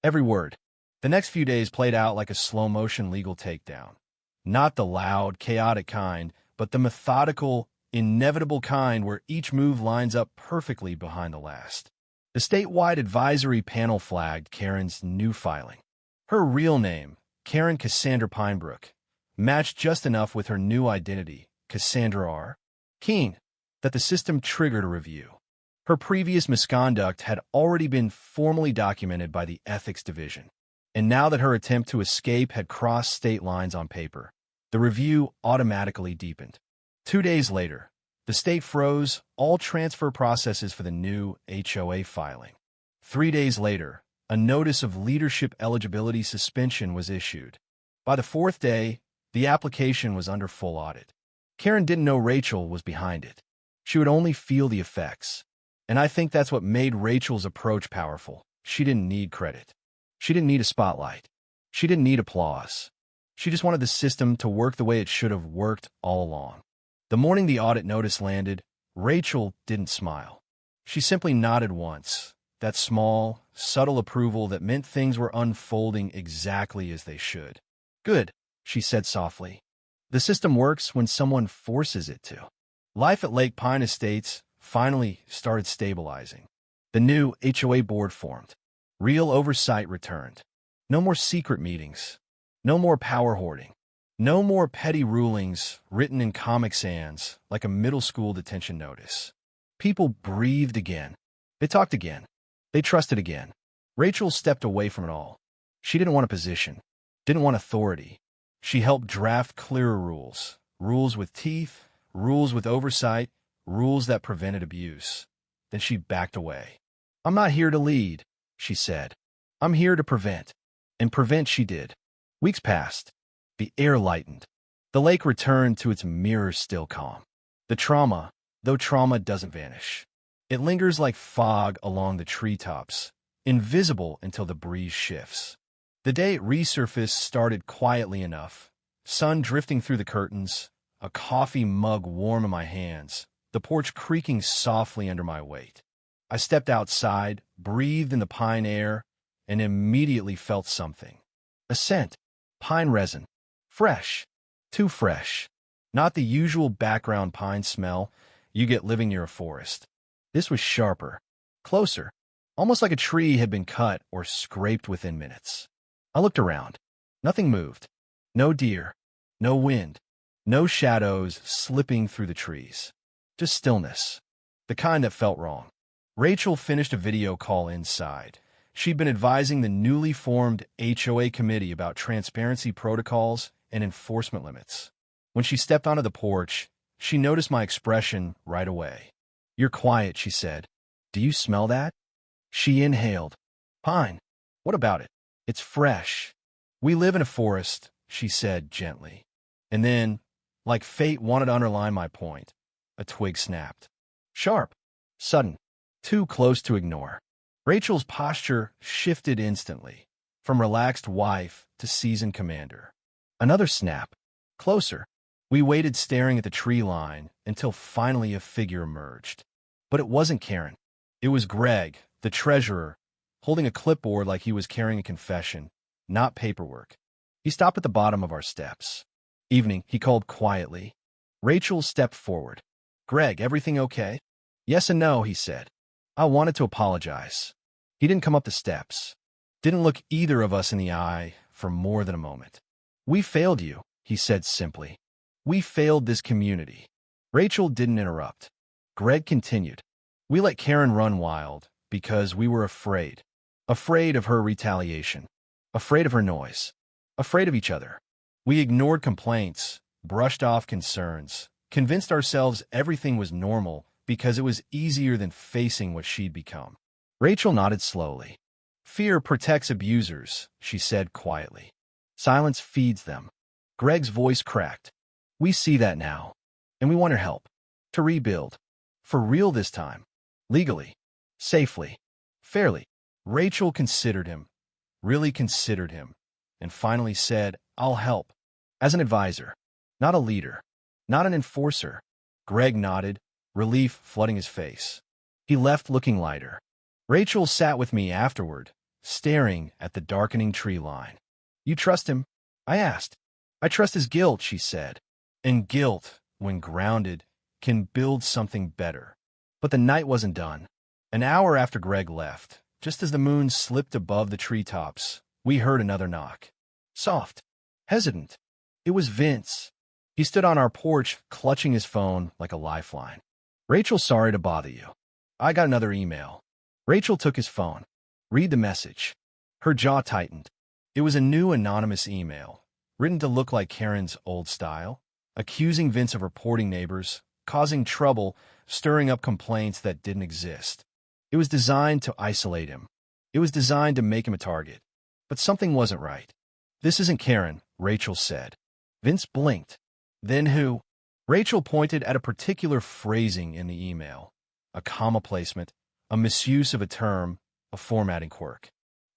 Every word. The next few days played out like a slow-motion legal takedown. Not the loud, chaotic kind, but the methodical, inevitable kind where each move lines up perfectly behind the last. The statewide advisory panel flagged Karen's new filing. Her real name, Karen Cassandra Pinebrook, matched just enough with her new identity, Cassandra R. Keene, that the system triggered a review. Her previous misconduct had already been formally documented by the Ethics Division, and now that her attempt to escape had crossed state lines on paper, the review automatically deepened. 2 days later, the state froze all transfer processes for the new HOA filing. 3 days later, a notice of leadership eligibility suspension was issued. By the 4th day, the application was under full audit. Karen didn't know Rachel was behind it. She would only feel the effects. And I think that's what made Rachel's approach powerful. She didn't need credit. She didn't need a spotlight. She didn't need applause. She just wanted the system to work the way it should have worked all along. The morning the audit notice landed, Rachel didn't smile. She simply nodded once, that small, subtle approval that meant things were unfolding exactly as they should. Good, she said softly. The system works when someone forces it to. Life at Lake Pine Estates finally started stabilizing. The new HOA board formed. Real oversight returned. No more secret meetings. No more power hoarding. No more petty rulings written in Comic Sans like a middle school detention notice. People breathed again. They talked again. They trusted again. Rachel stepped away from it all. She didn't want a position. Didn't want authority. She helped draft clearer rules. Rules with teeth. Rules with oversight. Rules that prevented abuse. Then she backed away. I'm not here to lead, she said. I'm here to prevent. And prevent she did. Weeks passed. The air lightened. The lake returned to its mirror-still calm. The trauma, though trauma doesn't vanish. It lingers like fog along the treetops, invisible until the breeze shifts. The day it resurfaced started quietly enough. Sun drifting through the curtains, a coffee mug warm in my hands, the porch creaking softly under my weight. I stepped outside, breathed in the pine air, and immediately felt something. A scent. Pine resin. Fresh. Too fresh. Not the usual background pine smell you get living near a forest. This was sharper. Closer. Almost like a tree had been cut or scraped within minutes. I looked around. Nothing moved. No deer. No wind. No shadows slipping through the trees. Just stillness. The kind that felt wrong. Rachel finished a video call inside. She'd been advising the newly formed HOA committee about transparency protocols and enforcement limits. When she stepped onto the porch, she noticed my expression right away. You're quiet, she said. Do you smell that? She inhaled. Pine. What about it? It's fresh. We live in a forest, she said gently. And then, like fate wanted to underline my point, a twig snapped. Sharp. Sudden. Too close to ignore. Rachel's posture shifted instantly, from relaxed wife to seasoned commander. Another snap. Closer. We waited staring at the tree line until finally a figure emerged. But it wasn't Karen. It was Greg, the treasurer, holding a clipboard like he was carrying a confession, not paperwork. He stopped at the bottom of our steps. Evening, he called quietly. Rachel stepped forward. Greg, everything okay? Yes and no, he said. I wanted to apologize. He didn't come up the steps. Didn't look either of us in the eye for more than a moment. We failed you, he said simply. We failed this community. Rachel didn't interrupt. Greg continued. We let Karen run wild, because we were afraid. Afraid of her retaliation. Afraid of her noise. Afraid of each other. We ignored complaints, brushed off concerns, convinced ourselves everything was normal because it was easier than facing what she'd become. Rachel nodded slowly. Fear protects abusers, she said quietly. Silence feeds them. Greg's voice cracked. We see that now, and we want her help. To rebuild. For real this time. Legally. Safely. Fairly. Rachel considered him. Really considered him. And finally said, I'll help. As an advisor. Not a leader. Not an enforcer. Greg nodded, relief flooding his face. He left looking lighter. Rachel sat with me afterward, staring at the darkening tree line. You trust him? I asked. I trust his guilt, she said. And guilt, when grounded, can build something better. But the night wasn't done. An hour after Greg left, just as the moon slipped above the treetops, we heard another knock. Soft. Hesitant. It was Vince. He stood on our porch, clutching his phone like a lifeline. Rachel, sorry to bother you. I got another email. Rachel took his phone. Read the message. Her jaw tightened. It was a new anonymous email, written to look like Karen's old style, accusing Vince of reporting neighbors, causing trouble, stirring up complaints that didn't exist. It was designed to isolate him. It was designed to make him a target. But something wasn't right. This isn't Karen, Rachel said. Vince blinked. Then who? Rachel pointed at a particular phrasing in the email. A comma placement, a misuse of a term, a formatting quirk.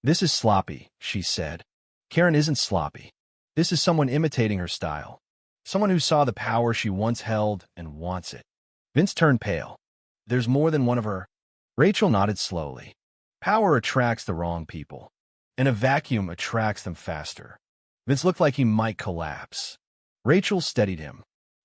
This is sloppy, she said. Karen isn't sloppy. This is someone imitating her style. Someone who saw the power she once held and wants it. Vince turned pale. There's more than one of her. Rachel nodded slowly. Power attracts the wrong people. And a vacuum attracts them faster. Vince looked like he might collapse. Rachel steadied him.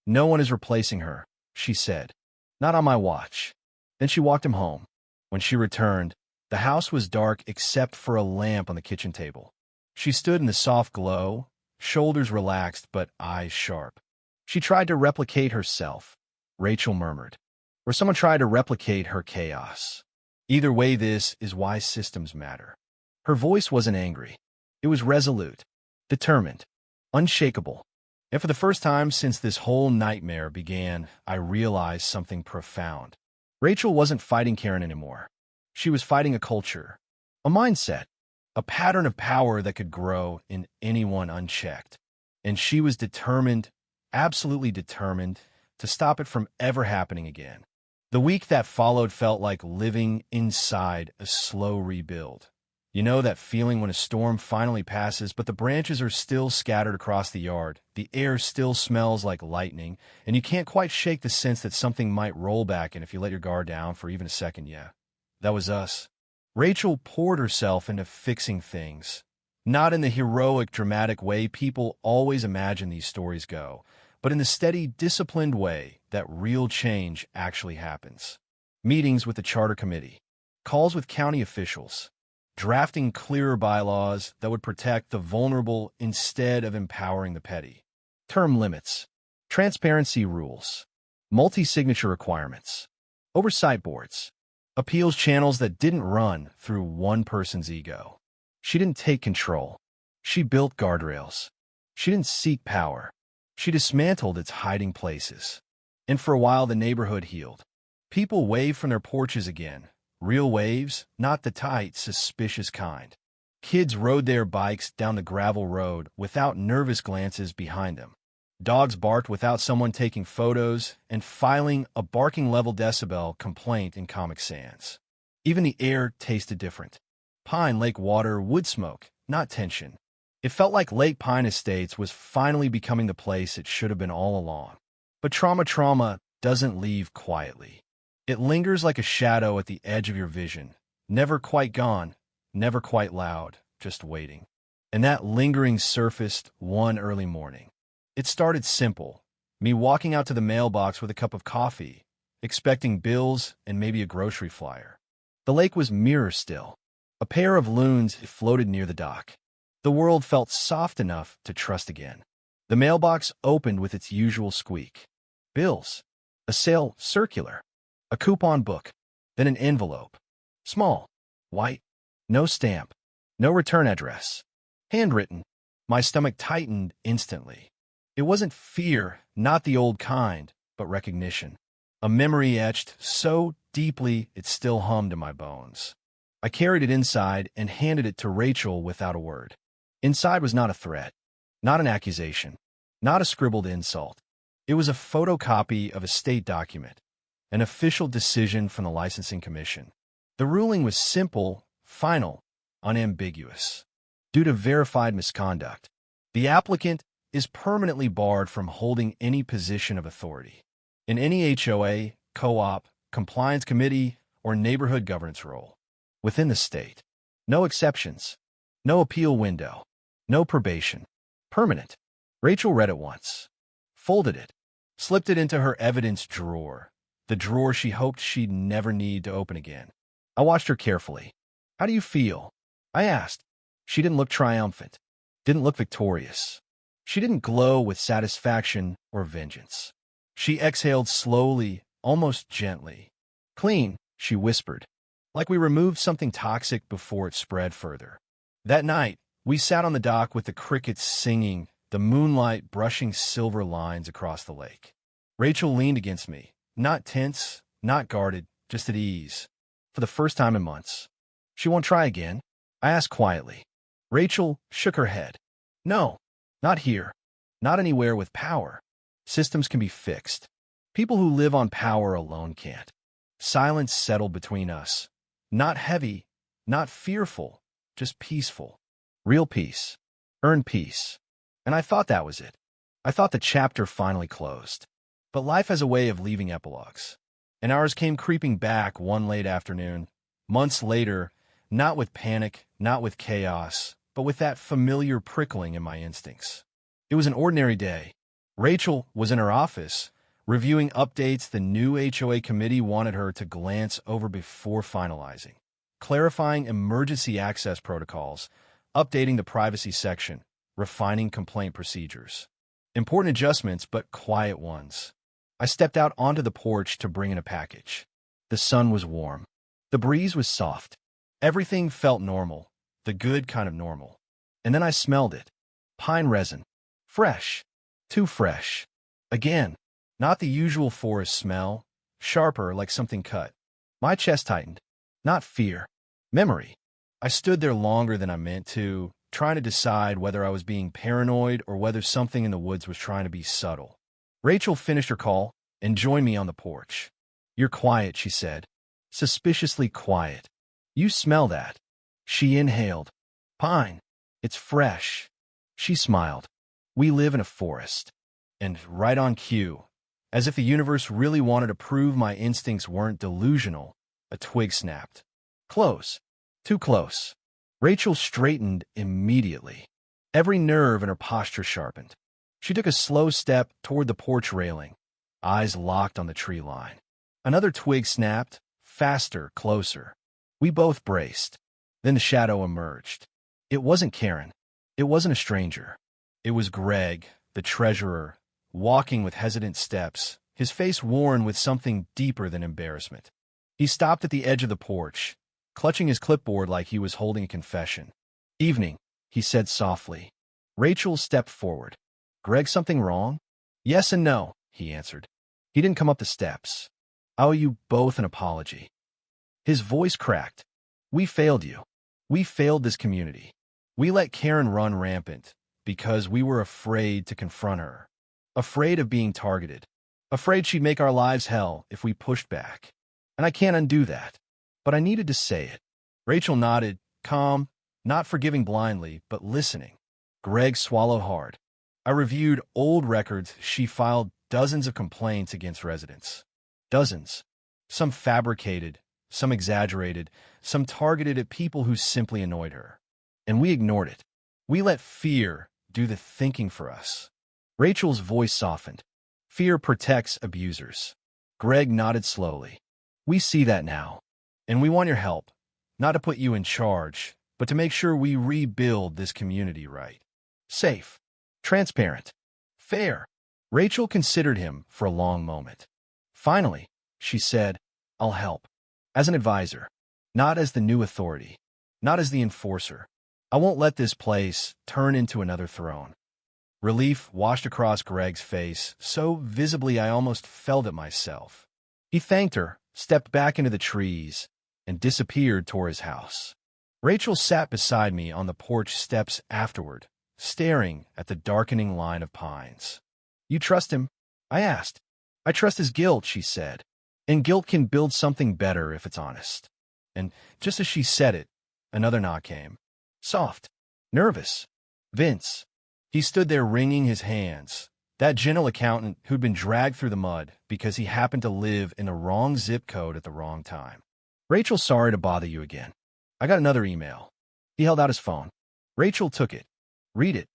No one is replacing her, she said. Not on my watch. Then she walked him home. When she returned, the house was dark except for a lamp on the kitchen table. She stood in the soft glow, shoulders relaxed but eyes sharp. She tried to replicate herself, Rachel murmured. Or someone tried to replicate her chaos. Either way, this is why systems matter. Her voice wasn't angry. It was resolute, determined, unshakable. And for the first time since this whole nightmare began, I realized something profound. Rachel wasn't fighting Karen anymore. She was fighting a culture, a mindset, a pattern of power that could grow in anyone unchecked. And she was determined, absolutely determined, to stop it from ever happening again. The week that followed felt like living inside a slow rebuild. You know that feeling when a storm finally passes, but the branches are still scattered across the yard, the air still smells like lightning, and you can't quite shake the sense that something might roll back in if you let your guard down for even a second. Yeah, that was us. Rachel poured herself into fixing things. Not in the heroic, dramatic way people always imagine these stories go, but in the steady, disciplined way that real change actually happens. Meetings with the charter committee, calls with county officials, drafting clearer bylaws that would protect the vulnerable instead of empowering the petty. Term limits, transparency rules, multi-signature requirements, oversight boards, appeals channels that didn't run through one person's ego. She didn't take control. She built guardrails. She didn't seek power. She dismantled its hiding places. And for a while, the neighborhood healed. People waved from their porches again. Real waves, not the tight, suspicious kind. Kids rode their bikes down the gravel road without nervous glances behind them. Dogs barked without someone taking photos and filing a barking-level decibel complaint in Comic Sans. Even the air tasted different. Pine Lake water, wood smoke, not tension. It felt like Lake Pine Estates was finally becoming the place it should have been all along. But trauma doesn't leave quietly. It lingers like a shadow at the edge of your vision, never quite gone, never quite loud, just waiting. And that lingering surfaced one early morning. It started simple, me walking out to the mailbox with a cup of coffee, expecting bills and maybe a grocery flyer. The lake was mirror still. A pair of loons floated near the dock. The world felt soft enough to trust again. The mailbox opened with its usual squeak. Bills. A sale circular. A coupon book. Then an envelope. Small, white, no stamp, no return address. Handwritten. My stomach tightened instantly. It wasn't fear, not the old kind, but recognition. A memory etched so deeply it still hummed in my bones. I carried it inside and handed it to Rachel without a word. Inside was not a threat, not an accusation, not a scribbled insult. It was a photocopy of a state document, an official decision from the licensing commission. The ruling was simple, final, unambiguous. Due to verified misconduct, the applicant is permanently barred from holding any position of authority in any HOA, co-op, compliance committee, or neighborhood governance role within the state. No exceptions, no appeal window, no probation. Permanent. Rachel read it once, folded it, slipped it into her evidence drawer, the drawer she hoped she'd never need to open again. I watched her carefully. "How do you feel?" I asked. She didn't look triumphant, didn't look victorious. She didn't glow with satisfaction or vengeance. She exhaled slowly, almost gently. "Clean," she whispered, like we removed something toxic before it spread further. That night, we sat on the dock with the crickets singing, the moonlight brushing silver lines across the lake. Rachel leaned against me, not tense, not guarded, just at ease. For the first time in months. "She won't try again?" I asked quietly. Rachel shook her head. "No, not here. Not anywhere with power. Systems can be fixed. People who live on power alone can't." Silence settled between us. Not heavy, not fearful, just peaceful. Real peace. Earned peace. And I thought that was it. I thought the chapter finally closed. But life has a way of leaving epilogues. And ours came creeping back one late afternoon, months later, not with panic, not with chaos, but with that familiar prickling in my instincts. It was an ordinary day. Rachel was in her office, reviewing updates the new HOA committee wanted her to glance over before finalizing, clarifying emergency access protocols, updating the privacy section, refining complaint procedures. Important adjustments, but quiet ones. I stepped out onto the porch to bring in a package. The sun was warm. The breeze was soft. Everything felt normal, the good kind of normal. And then I smelled it. Pine resin. Fresh. Too fresh. Again, not the usual forest smell, sharper like something cut. My chest tightened. Not fear. Memory. I stood there longer than I meant to, trying to decide whether I was being paranoid or whether something in the woods was trying to be subtle. Rachel finished her call and joined me on the porch. "You're quiet," she said. "Suspiciously quiet. You smell that." She inhaled. "Pine. It's fresh." She smiled. "We live in a forest." And right on cue, as if the universe really wanted to prove my instincts weren't delusional, a twig snapped. "Close. Too close." Rachel straightened immediately. Every nerve in her posture sharpened. She took a slow step toward the porch railing, eyes locked on the tree line. Another twig snapped, faster, closer. We both braced. Then the shadow emerged. It wasn't Karen. It wasn't a stranger. It was Greg, the treasurer, walking with hesitant steps, his face worn with something deeper than embarrassment. He stopped at the edge of the porch, clutching his clipboard like he was holding a confession. "Evening," he said softly. Rachel stepped forward. "Greg, something wrong?" "Yes and no," he answered. He didn't come up the steps. "I owe you both an apology." His voice cracked. "We failed you. We failed this community. We let Karen run rampant because we were afraid to confront her. Afraid of being targeted. Afraid she'd make our lives hell if we pushed back. And I can't undo that. But I needed to say it." Rachel nodded, calm, not forgiving blindly, but listening. Greg swallowed hard. I reviewed old records. She filed dozens of complaints against residents. Dozens. Some fabricated, some exaggerated, some targeted at people who simply annoyed her. And we ignored it. We let fear do the thinking for us. Rachel's voice softened. "Fear protects abusers." Greg nodded slowly. "We see that now. And we want your help, not to put you in charge, but to make sure we rebuild this community right. Safe. Transparent. Fair." Rachel considered him for a long moment. Finally, she said, "I'll help. As an advisor." not as the new authority, not as the enforcer. I won't let this place turn into another throne. Relief washed across Greg's face, so visibly I almost felt it myself. He thanked her, stepped back into the trees, and disappeared toward his house. Rachel sat beside me on the porch steps afterward, staring at the darkening line of pines. "You trust him?" I asked. "I trust his guilt," she said. "And guilt can build something better if it's honest." And just as she said it, another knock came. Soft, nervous. Vince. He stood there wringing his hands. That gentle accountant who'd been dragged through the mud because he happened to live in the wrong zip code at the wrong time. "Rachel, sorry to bother you again. I got another email." He held out his phone. Rachel took it. Read it.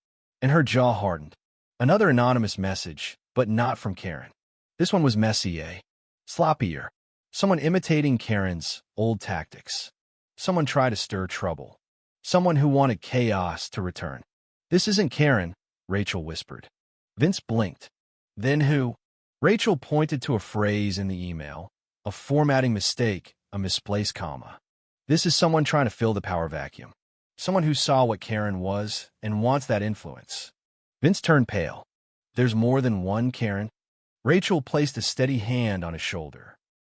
And her jaw hardened. Another anonymous message, but not from Karen. This one was messier. Sloppier. Someone imitating Karen's old tactics. Someone tried to stir trouble. Someone who wanted chaos to return. "This isn't Karen," Rachel whispered. Vince blinked. "Then who?" Rachel pointed to a phrase in the email, a formatting mistake, a misplaced comma. "This is someone trying to fill the power vacuum. Someone who saw what Karen was and wants that influence." Vince turned pale. "There's more than one Karen?" Rachel placed a steady hand on his shoulder.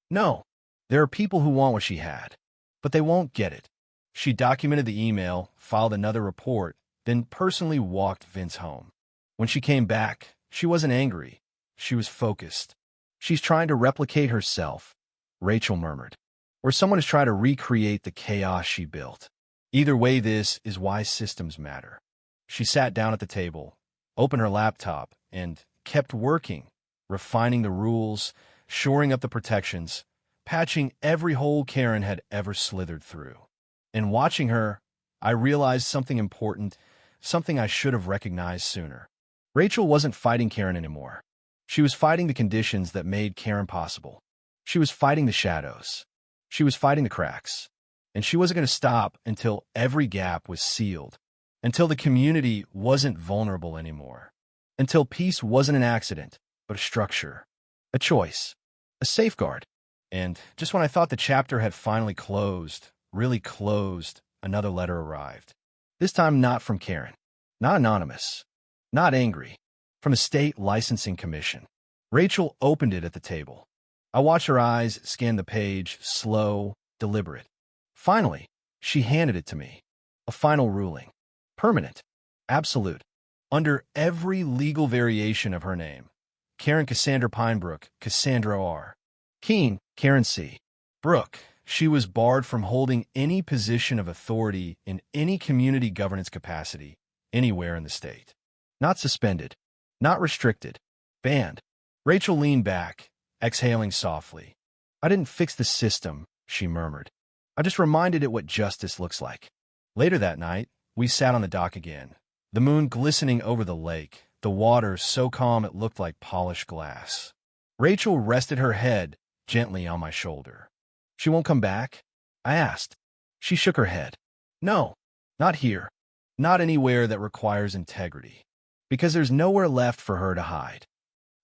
"No, there are people who want what she had, but they won't get it." She documented the email, filed another report, then personally walked Vince home. When she came back, she wasn't angry. She was focused. "She's trying to replicate herself," Rachel murmured. "Or someone is trying to recreate the chaos she built. Either way, this is why systems matter." She sat down at the table, opened her laptop, and kept working, refining the rules, shoring up the protections, patching every hole Karen had ever slithered through. And watching her, I realized something important, something I should have recognized sooner. Rachel wasn't fighting Karen anymore. She was fighting the conditions that made Karen possible. She was fighting the shadows. She was fighting the cracks. And she wasn't going to stop until every gap was sealed, until the community wasn't vulnerable anymore, until peace wasn't an accident, but a structure, a choice, a safeguard. And just when I thought the chapter had finally closed, really closed, another letter arrived. This time not from Karen, not anonymous, not angry, from the State Licensing Commission. Rachel opened it at the table. I watched her eyes scan the page, slow, deliberate. Finally, she handed it to me. A final ruling. Permanent. Absolute. Under every legal variation of her name. Karen Cassandra Pinebrook, Cassandra R. Keene, Karen C. Brooke. She was barred from holding any position of authority in any community governance capacity anywhere in the state. Not suspended. Not restricted. Banned. Rachel leaned back, exhaling softly. "I didn't fix the system," she murmured. "I just reminded it what justice looks like." Later that night, we sat on the dock again, the moon glistening over the lake, the water so calm it looked like polished glass. Rachel rested her head gently on my shoulder. "She won't come back?" I asked. She shook her head. "No, not here. Not anywhere that requires integrity. Because there's nowhere left for her to hide."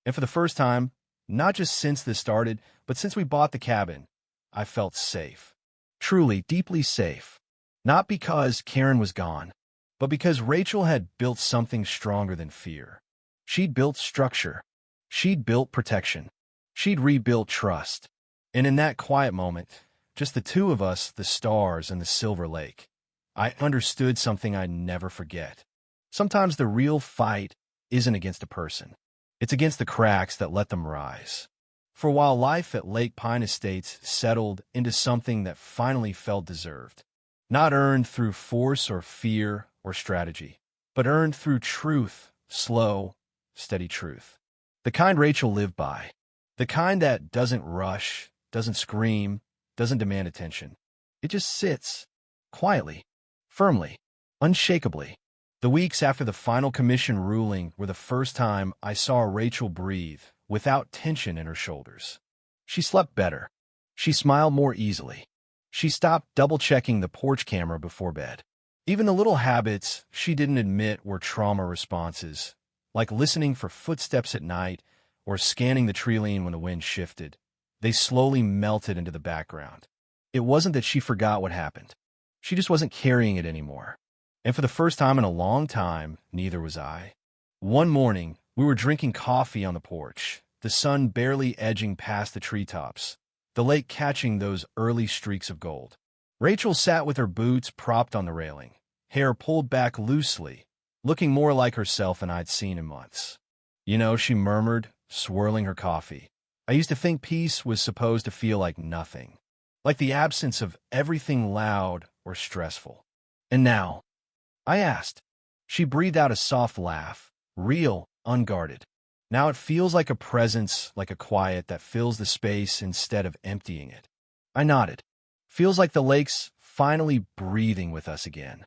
And for the first time, not just since this started, but since we bought the cabin, I felt safe. Truly, deeply safe. Not because Karen was gone, but because Rachel had built something stronger than fear. She'd built structure. She'd built protection. She'd rebuilt trust. And in that quiet moment, just the two of us, the stars and the silver lake, I understood something I'd never forget. Sometimes the real fight isn't against a person. It's against the cracks that let them rise. For while life at Lake Pine Estates settled into something that finally felt deserved, not earned through force or fear or strategy, but earned through truth, slow, steady truth. The kind Rachel lived by. The kind that doesn't rush, doesn't scream, doesn't demand attention. It just sits, quietly, firmly, unshakably. The weeks after the final commission ruling were the first time I saw Rachel breathe without tension in her shoulders. She slept better. She smiled more easily. She stopped double-checking the porch camera before bed. Even the little habits she didn't admit were trauma responses, like listening for footsteps at night or scanning the tree line when the wind shifted, they slowly melted into the background. It wasn't that she forgot what happened. She just wasn't carrying it anymore. And for the first time in a long time, neither was I. One morning, we were drinking coffee on the porch, the sun barely edging past the treetops, the lake catching those early streaks of gold. Rachel sat with her boots propped on the railing, hair pulled back loosely, looking more like herself than I'd seen in months. You know, she murmured, swirling her coffee. I used to think peace was supposed to feel like nothing, like the absence of everything loud or stressful. And now, I asked. She breathed out a soft laugh, real, unguarded. Now it feels like a presence, like a quiet that fills the space instead of emptying it. I nodded. Feels like the lake's finally breathing with us again.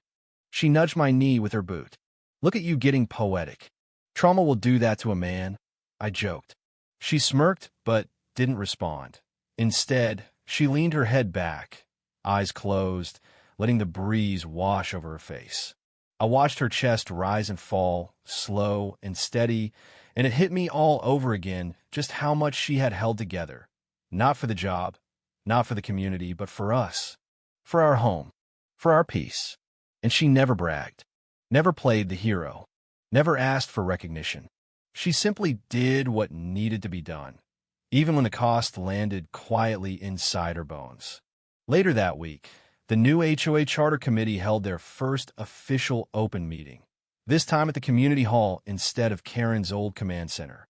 She nudged my knee with her boot. Look at you getting poetic. Trauma will do that to a man, I joked. She smirked, but didn't respond. Instead, she leaned her head back, eyes closed, letting the breeze wash over her face. I watched her chest rise and fall, slow and steady, and it hit me all over again just how much she had held together. Not for the job, not for the community, but for us, for our home, for our peace. And she never bragged, never played the hero, never asked for recognition. She simply did what needed to be done, even when the cost landed quietly inside her bones. Later that week, the new HOA Charter Committee held their first official open meeting, this time at the community hall instead of Karen's old command center.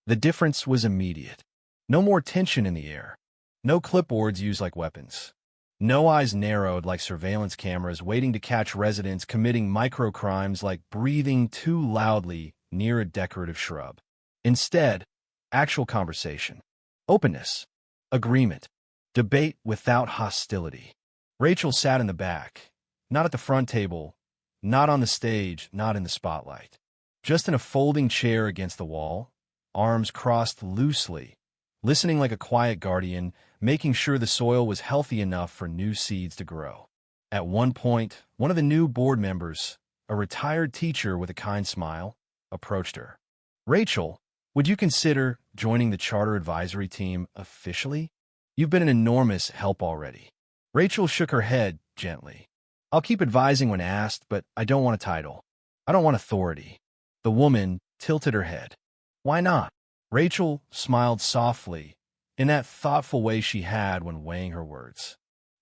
The difference was immediate. No more tension in the air. No clipboards used like weapons. No eyes narrowed like surveillance cameras waiting to catch residents committing microcrimes like breathing too loudly near a decorative shrub. Instead, actual conversation, openness, agreement, debate without hostility. Rachel sat in the back, not at the front table, not on the stage, not in the spotlight. Just in a folding chair against the wall, arms crossed loosely, listening like a quiet guardian, making sure the soil was healthy enough for new seeds to grow. At one point, one of the new board members, a retired teacher with a kind smile, approached her. Rachel, would you consider joining the charter advisory team officially? You've been an enormous help already. Rachel shook her head gently. I'll keep advising when asked, but I don't want a title. I don't want authority. The woman tilted her head. Why not? Rachel smiled softly, in that thoughtful way she had when weighing her words.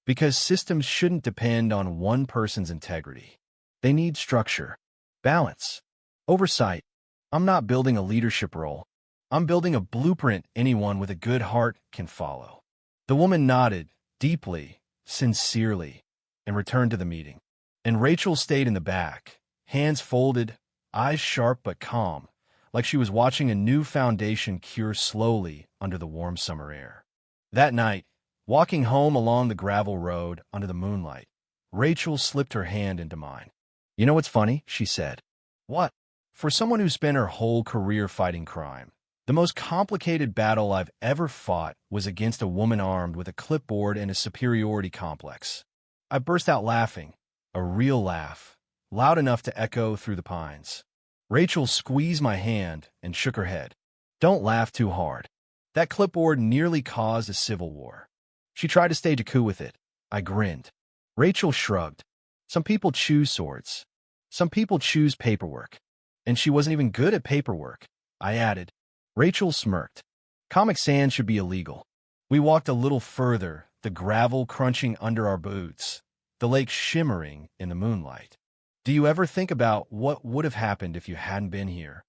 Because systems shouldn't depend on one person's integrity. They need structure, balance, oversight. I'm not building a leadership role. I'm building a blueprint anyone with a good heart can follow. The woman nodded, deeply, sincerely, and returned to the meeting. And Rachel stayed in the back, hands folded, eyes sharp but calm, like she was watching a new foundation cure slowly under the warm summer air. That night, walking home along the gravel road under the moonlight, Rachel slipped her hand into mine. You know what's funny? She said. What? For someone who spent her whole career fighting crime, the most complicated battle I've ever fought was against a woman armed with a clipboard and a superiority complex. I burst out laughing, a real laugh, loud enough to echo through the pines. Rachel squeezed my hand and shook her head. Don't laugh too hard. That clipboard nearly caused a civil war. She tried to stage a coup with it. I grinned. Rachel shrugged. Some people choose swords. Some people choose paperwork. And she wasn't even good at paperwork, I added. Rachel smirked. Comic Sans should be illegal. We walked a little further, the gravel crunching under our boots, the lake shimmering in the moonlight. Do you ever think about what would have happened if you hadn't been here?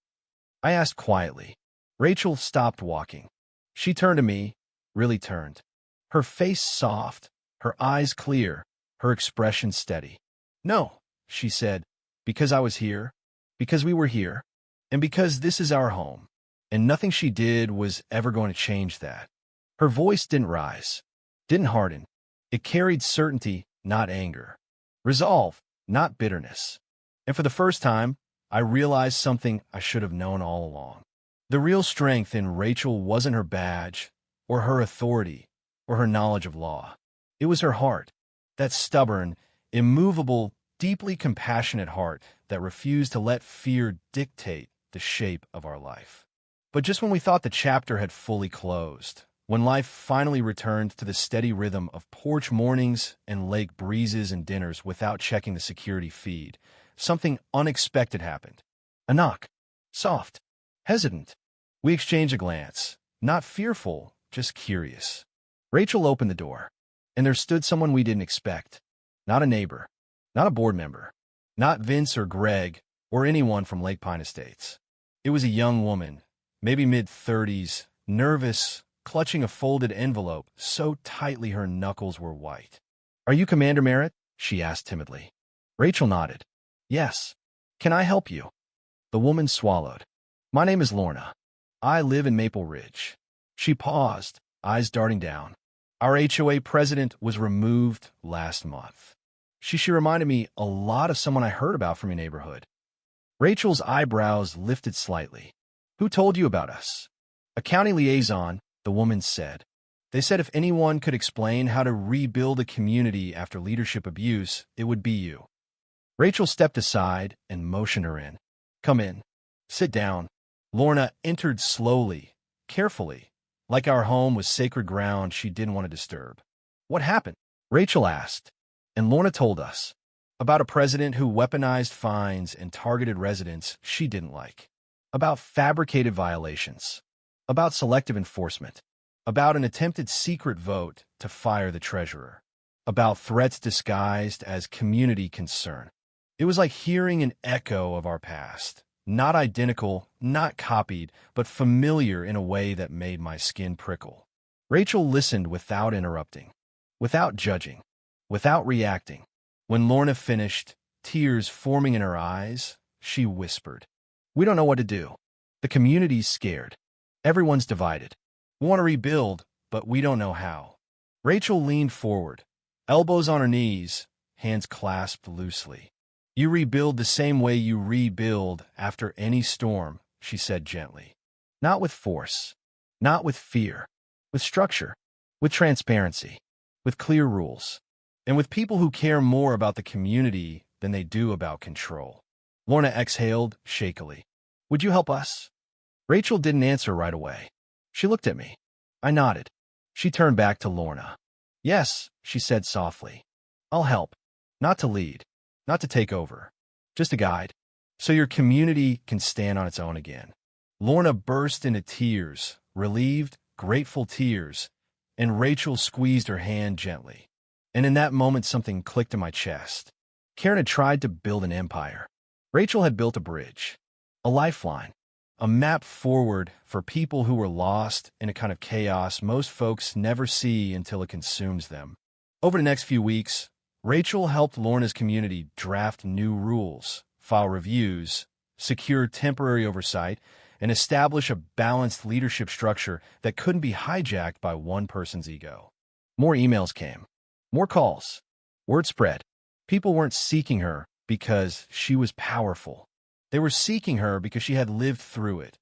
I asked quietly. Rachel stopped walking. She turned to me, really turned. Her face soft, her eyes clear, her expression steady. No, she said, because I was here, because we were here, and because this is our home. And nothing she did was ever going to change that. Her voice didn't rise, didn't harden. It carried certainty, not anger. Resolve, not bitterness. And for the first time, I realized something I should have known all along. The real strength in Rachel wasn't her badge, or her authority, or her knowledge of law. It was her heart, that stubborn, immovable, deeply compassionate heart that refused to let fear dictate the shape of our life. But just when we thought the chapter had fully closed, When life finally returned to the steady rhythm of porch mornings and lake breezes and dinners without checking the security feed, something unexpected happened. A knock. Soft. Hesitant. We exchanged a glance. Not fearful, just curious. Rachel opened the door, and there stood someone we didn't expect. Not a neighbor. Not a board member. Not Vince or Greg or anyone from Lake Pine Estates. It was a young woman, maybe mid-30s, nervous, clutching a folded envelope so tightly her knuckles were white. "Are you Commander Merritt?" she asked timidly. Rachel nodded. "Yes. Can I help you?" The woman swallowed. "My name is Lorna. I live in Maple Ridge." She paused, eyes darting down. "Our HOA president was removed last month." She reminded me a lot of someone I heard about from your neighborhood. Rachel's eyebrows lifted slightly. "Who told you about us?" "A county liaison," the woman said. "They said if anyone could explain how to rebuild a community after leadership abuse, it would be you." Rachel stepped aside and motioned her in. "Come in. Sit down." Lorna entered slowly, carefully, like our home was sacred ground she didn't want to disturb. "What happened?" Rachel asked, and Lorna told us about a president who weaponized fines and targeted residents she didn't like, about fabricated violations, about selective enforcement, about an attempted secret vote to fire the treasurer, about threats disguised as community concern. It was like hearing an echo of our past, not identical, not copied, but familiar in a way that made my skin prickle. Rachel listened without interrupting, without judging, without reacting. When Lorna finished, tears forming in her eyes, she whispered, "We don't know what to do. The community's scared. Everyone's divided. We want to rebuild, but we don't know how." Rachel leaned forward, elbows on her knees, hands clasped loosely. "You rebuild the same way you rebuild after any storm," she said gently. "Not with force, not with fear, with structure, with transparency, with clear rules, and with people who care more about the community than they do about control." Lorna exhaled shakily. "Would you help us?" Rachel didn't answer right away. She looked at me. I nodded. She turned back to Lorna. "Yes," she said softly. "I'll help. Not to lead, not to take over, just a guide, so your community can stand on its own again." Lorna burst into tears, relieved, grateful tears, and Rachel squeezed her hand gently. And in that moment, something clicked in my chest. Karen had tried to build an empire. Rachel had built a bridge, a lifeline, a map forward for people who were lost in a kind of chaos most folks never see until it consumes them. Over the next few weeks, Rachel helped Lorna's community draft new rules, file reviews, secure temporary oversight, and establish a balanced leadership structure that couldn't be hijacked by one person's ego. More emails came. More calls. Word spread. People weren't seeking her because she was powerful. They were seeking her because she had lived through it,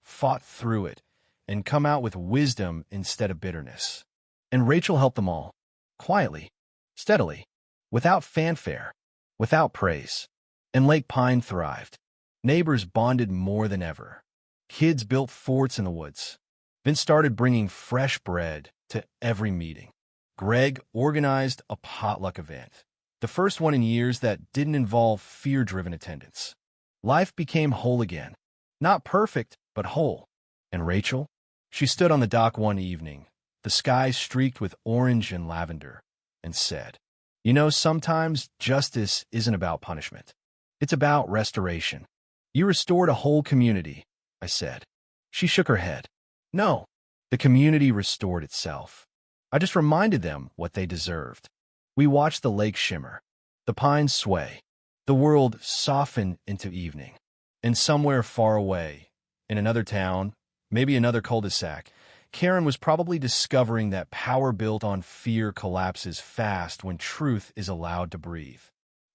fought through it, and come out with wisdom instead of bitterness. And Rachel helped them all. Quietly. Steadily. Without fanfare. Without praise. And Lake Pine thrived. Neighbors bonded more than ever. Kids built forts in the woods. Vince started bringing fresh bread to every meeting. Greg organized a potluck event, the first one in years that didn't involve fear-driven attendance. Life became whole again. Not perfect, but whole. And Rachel? She stood on the dock one evening, the sky streaked with orange and lavender, and said, "You know, sometimes justice isn't about punishment. It's about restoration." "You restored a whole community," I said. She shook her head. "No, the community restored itself. I just reminded them what they deserved." We watched the lake shimmer, the pines sway, the world soften into evening. And somewhere far away, in another town, maybe another cul-de-sac, Karen was probably discovering that power built on fear collapses fast when truth is allowed to breathe.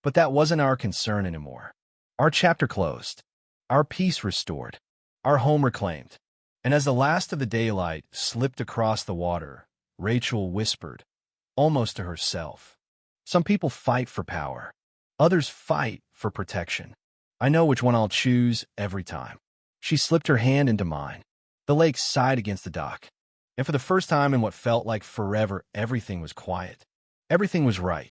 But that wasn't our concern anymore. Our chapter closed, our peace restored, our home reclaimed. And as the last of the daylight slipped across the water, Rachel whispered, almost to herself, "Some people fight for power. Others fight for protection. I know which one I'll choose every time." She slipped her hand into mine. The lake sighed against the dock. And for the first time in what felt like forever, everything was quiet. Everything was right.